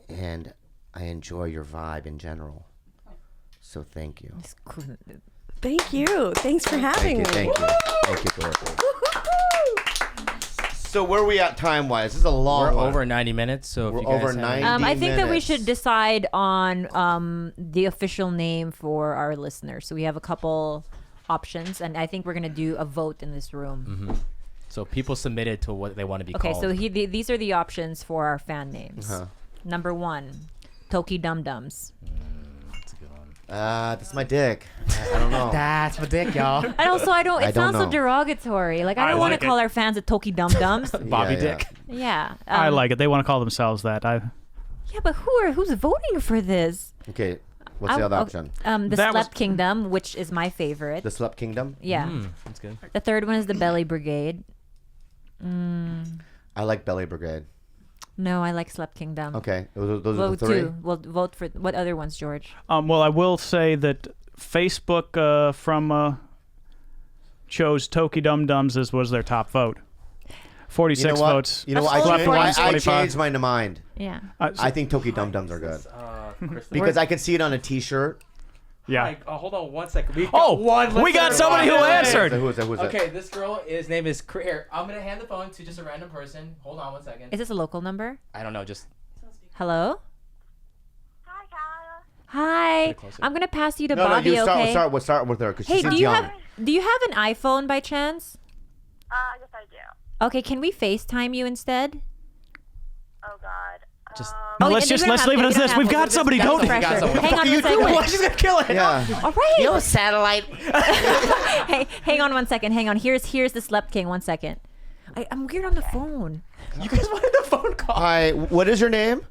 and I enjoy your vibe in general. So thank you. Thank you. Thanks for having me. Thank you, Dorothy. So where are we at time-wise? This is a long We're one. over 90 minutes, so if We're you guys over have 90 I think that we minutes. should decide on the official name for our listeners. So we have a couple options, and I think we're gonna do a vote in this room. Mm-hmm. So people submitted to what they want to be Okay, called. so these are the options for our fan names. Uh-huh. Number 1, Toki Dum Dums. That's my dick. I don't know. That's my dick, y'all. And also, I don't. It I don't sounds so know. derogatory. Like I I don't want like to call it. our fans a Toki Dum Dums. Bobby Yeah, Dick. Yeah. I like it. They want to call themselves that. Yeah, but who's voting for this? Okay, what's the other option? The That was- Slut Kingdom, which is my favorite. The Slut Kingdom? Yeah. That's good. The third one is the Belly Brigade. I like Belly Brigade. No, I like Slut Kingdom. Okay, those are the Vote three? 2. We'll vote for what other ones, George? Well, I will say that Facebook chose Toki Dum Dums as was their top vote. 46 You know what? votes. You know what? That's I, only changed, I 45. changed my mind. Yeah. I think Toki Dum Dums are good. Because I can see it on a T-shirt. Yeah. Hold on one second. We've Oh, got one we got listener. somebody who answered. Who is that? Okay, this girl, his name is Here, I'm gonna hand the phone to just a random person. Hold on one second. Is this a local number? I don't know, just Hello? Hi, Khalyla. Hi. I'm going to pass you to No, Bobby, you okay? start with her because she Hey, seems do you young. have an iPhone by chance? Yes, I do. Okay, can we FaceTime you instead? Oh, God. Just Oh, let's and you don't leave it you as don't this. have We've to. got somebody. No Don't. pressure. Hang on you one second. doing? she's gonna kill it. Yeah. All right. Yo, satellite. Hey, hang on one second. Hang on. Here's the Slept King. 1 second. I'm weird on the phone. You guys wanted the phone call. Hi, what is your name?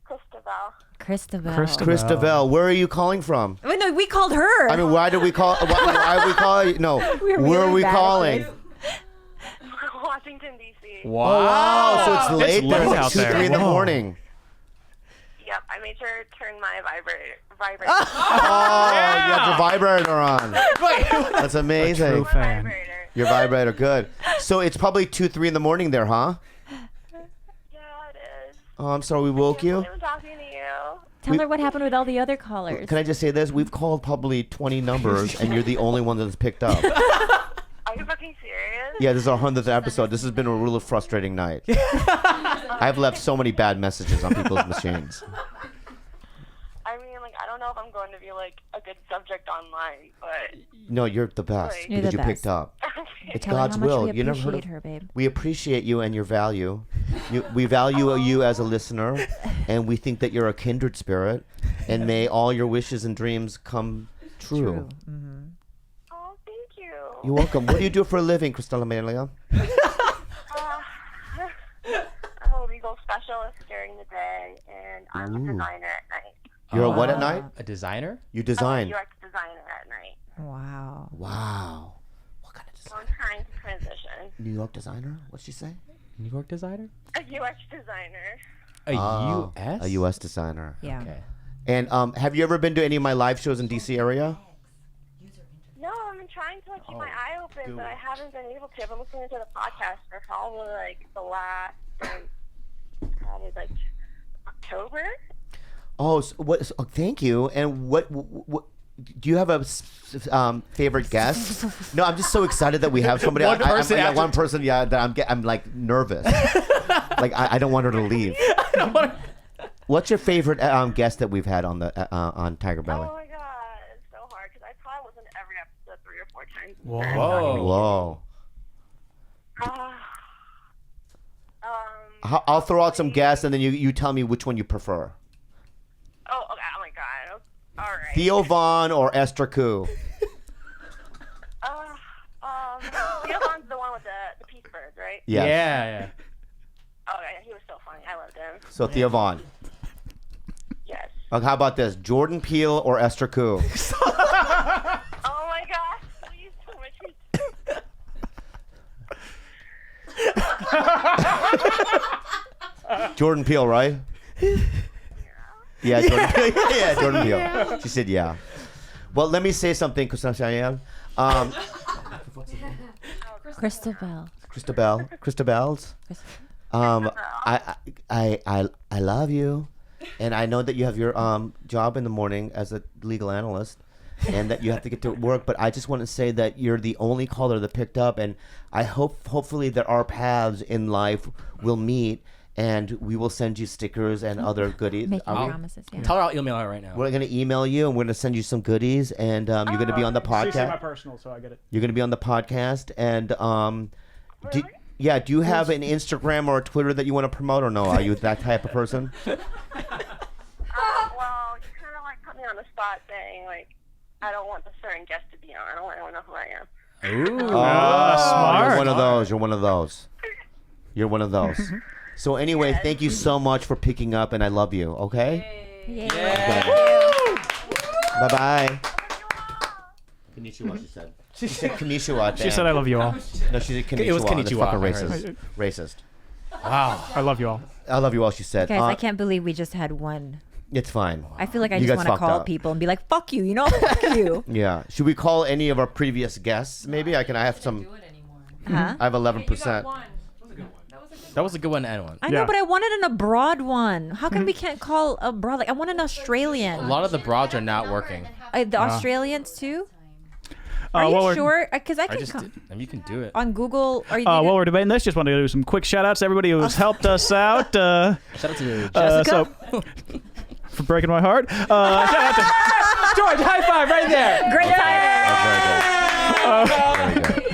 Christabel. Christabel. Christabel, where are you calling from? Wait, no, we called her. I mean, why did we call? Why we call? No, where are we calling? Washington, D.C. Wow. Oh, wow. So it's late. late It's like out 2, there. 3 in the Whoa. morning. Yep, I made sure to turn my vibrator. Oh, you have the vibrator on. That's amazing. True fan. Your vibrator, good. So it's probably 2, 3 in the morning there, huh? Yeah, it is. Oh, I'm sorry we woke you. I'm talking to you. Tell her what happened with all the other callers. Can I just say this? We've called probably 20 numbers, and you're the only one that's picked up. Are you fucking serious? Yeah, this is our 100th episode. This has been a really frustrating night. I've left so many bad messages on people's machines. I mean, like, I don't know if I'm going to be, like, a good subject online, but... No, you're the best You're because the you picked best. up. It's Tell her God's how much will. we You never heard of appreciate her, babe. We appreciate you and your value. We value you as a listener, and we think that you're a kindred spirit. And may all your wishes and dreams come true. Mm-hmm. Oh, thank you. You're welcome. What do you do for a living, Cristela Amelia? I'm a legal specialist during the day, and I'm a designer at night. You're a what at night? A designer? You design. I'm a UX designer at night. Wow. Wow. What kind of So design? I'm trying to transition. New York designer? What'd she say? New York designer? A UX designer. A Oh, U.S.? A U.S. designer. Yeah. Okay. And have you ever been to any of my live shows in D.C. area? No, I've been trying to, like, keep my eye open, but I haven't been able to. I've been listening to the podcast for probably, like, the last, probably, like, October. Oh, so thank you. And what do you have a favorite guest? No, I'm just so excited that we have somebody. One person after- one person. Yeah, that I'm like nervous. Like I don't want her to leave. What's your favorite guest that we've had on the on TigerBelly? Oh my god, it's so hard because I probably was in every episode 3 or 4 times. Whoa. Whoa. Um, I'll throw out some guests, and then you tell me which one you prefer. Oh, okay. Oh my god. All right. Theo Von or Esther Koo? Theo Von's the one with the peace birds, right? Yes. Yeah. Oh yeah, he was so funny. I loved him. So Theo Von. Yes. How about this? Jordan Peele or Esther Koo? Oh my god. Please don't make me. Jordan Peele, right? Yeah, Jordan Peele. Yeah, Jordan Peele. She said yeah. Well, let me say something, Christabel. Christabels. I love you, and I know that you have your job in the morning as a legal analyst, and that you have to get to work. But I just want to say that you're the only caller that picked up, and I hopefully that our paths in life will meet. And we will send you stickers and other goodies. Making promises, yeah. Tell her I'll email her right now. We're going to email you, and we're going to send you some goodies. And you're going to be on the CC my podcast. personal, so I get it. You're going to be on the podcast. And do you have an Instagram or a Twitter that you want to promote, or no? Are you that type of person? Well, you kind of like put me on the spot, saying like, I don't want the certain guest to be on. I don't want anyone to know who I am. Ooh. Smart. You're one of those. You're one of those. You're one of those. So anyway, thank you so much for picking up, and I love you. Okay. Yay. Bye bye. Konnichiwa, she said. She said konnichiwa. She said I love you all. No, she said konnichiwa. It was That's konnichiwa, fucking I heard. racist. Racist. Wow. I love you all. I love you all, she said. Guys, I can't believe we just had one. It's fine. I feel like I You just guys want to fucked call up. people and be like, fuck you, you know, fuck you. Yeah. Should we call any of our previous guests? Maybe I have some. Huh? I have 11%. That was a good one to end on. I know, but I wanted an abroad one. How come we can't call abroad? Like, I want an Australian. A lot of the broads are not working. The Australians too? Are while you we're- sure? Because I I can just come did. I mean, you can do it. on Google. Are you? While we're debating this, just want to do some quick shout outs to everybody who's helped us out. Shout out to Jessica. For breaking my heart. Shout out to George, high five right there. Great time.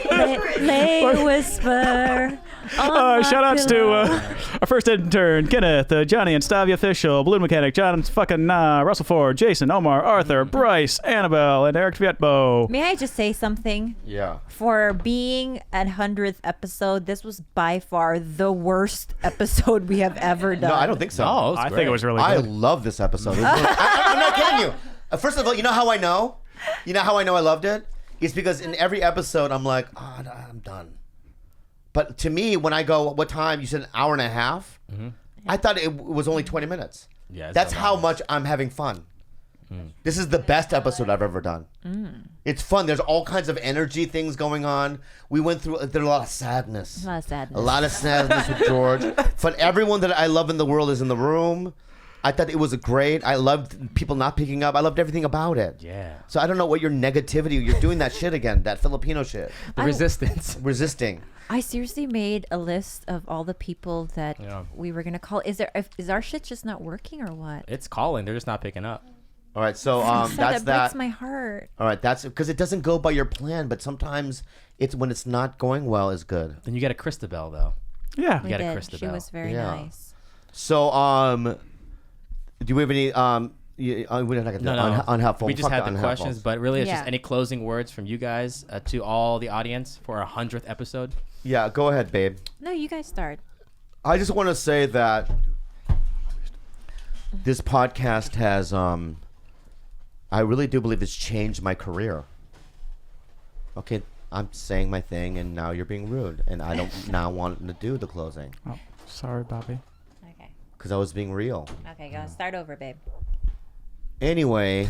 Very good. Lay whisper Shout outs to our first intern, Kenneth, Johnny and Stavia Official, Balloon Mechanic, John fucking Russell Ford, Jason, Omar, Arthur, Bryce, Annabelle, and Eric Vietbo. May I just say something? Yeah. For being a 100th episode, this was by far the worst episode we have ever done. No, I don't think so. Oh, I think it was really good. I love this episode. I'm not kidding you. First of all, you know how I know? You know how I know I loved it? It's because in every episode, I'm like, oh, no, I'm done. But to me, when I go, what time? You said an hour and a half? Mm-hmm. I thought it was only 20 minutes. Yeah, that's how much I'm having fun. This is the best episode I've ever done. It's fun. There's all kinds of energy things going on. We went through, there's a lot of sadness. A lot of sadness with George. But everyone that I love in the world is in the room. I thought it was great. I loved people not picking up. I loved everything about it. Yeah. So I don't know what your negativity, you're doing that shit again, that Filipino shit. The resistance. Resisting. I seriously made a list of all the people that we were going to call. Is our shit just not working or what? It's calling. They're just not picking up. All right, so that's that. That breaks my heart. All right, that's because it doesn't go by your plan, but sometimes it's when it's not going well is good. Then you get a Christabel though. Yeah, you got a Christabel. She was very nice. So do we have any we're not gonna unhelpful. We just had the unhelpfuls. questions, but really it's just any closing words from you guys to all the audience for our 100th episode. Yeah, go ahead, babe. No, you guys start. I just want to say that this podcast has I really do believe it's changed my career. Okay, I'm saying my thing, and now you're being rude, and I don't now want to do the closing. Oh, sorry, Bobby. Okay. Because I was being real. Okay, go. Start over, babe. Anyway,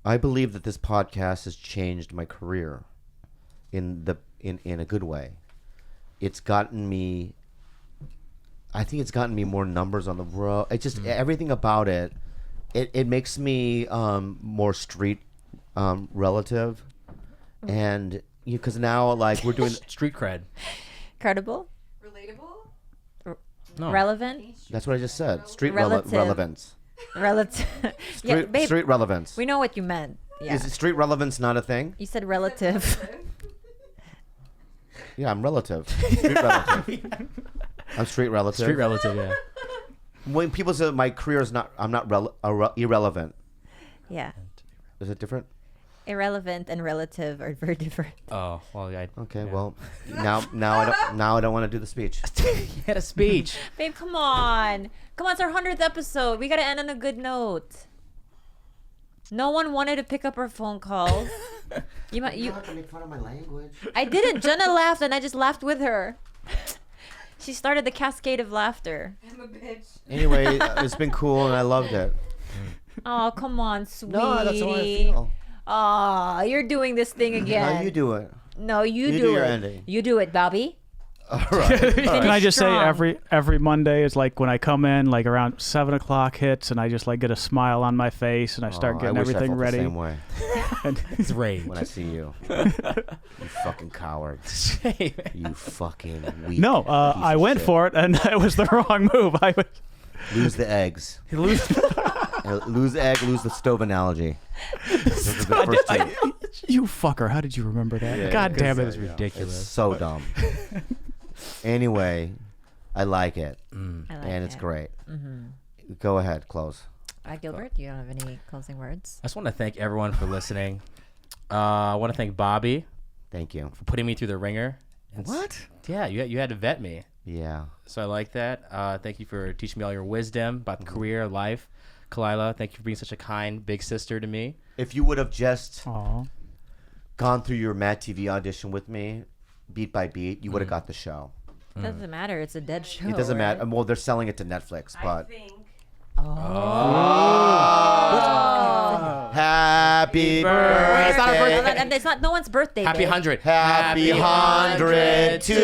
I believe that this podcast has changed my career in a good way. It's gotten me. I think it's gotten me more numbers on the road. It just everything about it. It makes me more street relative, and because now like we're doing street cred, credible, relatable, relevant. That's what I just said. Street Relative. relevance. Relative. Yeah, babe, street relevance. We know what you meant. Yeah. Is street relevance not a thing? You said relative. Yeah, I'm relative. Street relative. I'm street relative. Street relative, yeah. When people say my career is not, I'm not irrelevant. Yeah. Is it different? Irrelevant and relative are very different. Oh well, yeah. Okay, well, now I don't want to do the speech. You had a speech. Babe, come on. It's our 100th episode. We gotta end on a good note. No one wanted to pick up our phone calls. You have to make fun of my language. I didn't. Jenna laughed, and I just laughed with her. She started the cascade of laughter. I'm a bitch. Anyway, it's been cool, and I loved it. Oh, come on, sweetie. No, that's how I feel. Oh, you're doing this thing again. No, you do it. No, you do do your it. ending. You do it, Bobby. All right. Can I just strong. say every Monday is like when I come in, like around 7 o'clock hits, and I just like get a smile on my face, and I start getting everything I felt ready. The same way. It's rage when I see you. You fucking coward. You fucking weak. No, I went for it, and it was the wrong move. Lose the eggs. Lose the egg, lose the stove analogy. Those are the first two. You fucker, how did you remember that? Yeah, God damn it. It's ridiculous. It's so dumb. Anyway, I like it. I like and it's it. great. Go ahead, close. Gilbert, you don't have any closing words? I just want to thank everyone for listening. I want to thank Bobby. Thank you. For putting me through the ringer. What? Yeah, you had to vet me. Yeah. So I like that. Thank you for teaching me all your wisdom about career, life. Khalyla, thank you for being such a kind big sister to me. If you would have just gone through your Mad TV audition with me, beat by beat, you would have got the show. Doesn't matter. It's a dead show. It doesn't right? matter. Well, they're selling it to Netflix, but. Happy birthday. It's not a birthday. It's not no one's birthday. Happy babe. 100. Happy 100 to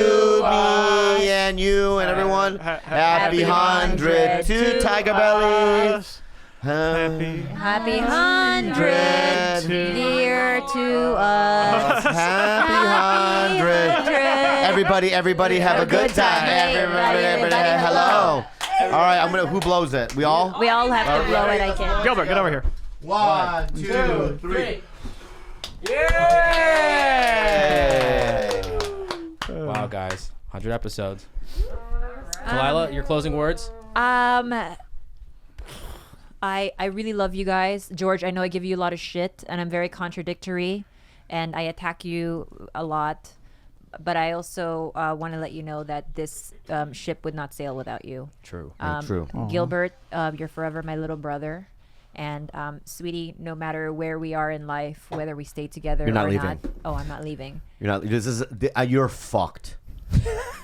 me and you and everyone. Happy 100 to TigerBelly. Happy 100 dear to us. Happy 100. Everybody have a good time. Everybody, hello. All right, who blows it? We all? We all have to blow it, I guess. Gilbert, get over here. 1, 2, 3. Yay! Wow, guys. 100 episodes. Khalyla, your closing words? I really love you guys. George, I know I give you a lot of shit and I'm very contradictory and I attack you a lot. But I also want to let you know that this ship would not sail without you. True. True. Gilbert, you're forever my little brother. And sweetie, no matter where we are in life, whether we stay together You're not or leaving. not. Oh, I'm not leaving. You're not. This is. You're fucked.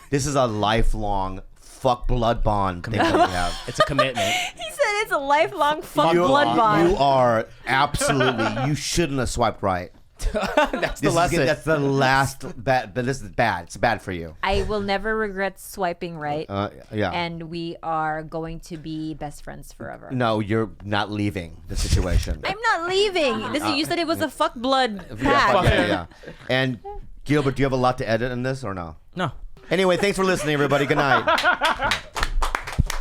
This is a lifelong fuck blood bond thing that we have. It's a commitment. He said it's a lifelong fuck You blood are- bond. You are absolutely. You shouldn't have swiped right. That's the This is lesson. good. That's the last bad. But this is bad. It's bad for you. I will never regret swiping right. Yeah. And we are going to be best friends forever. No, you're not leaving the situation. I'm not leaving. You said it was a fuck blood Yeah, pact. yeah. And Gilbert, do you have a lot to edit in this or no? No. Anyway, thanks for listening, everybody. Good night.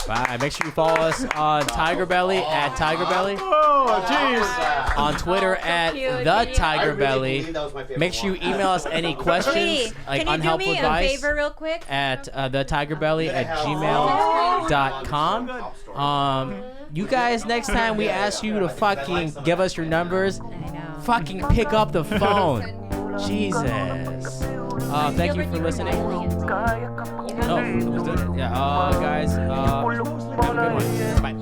Bye. Make sure you follow us on TigerBelly at TigerBelly. Oh, jeez. On Twitter at the TigerBelly. Make sure you email us any questions, Sweetie, like can you do unhelpful me a advice, favor real quick? at thetigerbelly@gmail.com. You guys, next time we ask you to fucking give us your numbers, fucking pick up the phone. Jesus. Thank you for listening. No, let's do it. Yeah, guys, have a good one. Bye.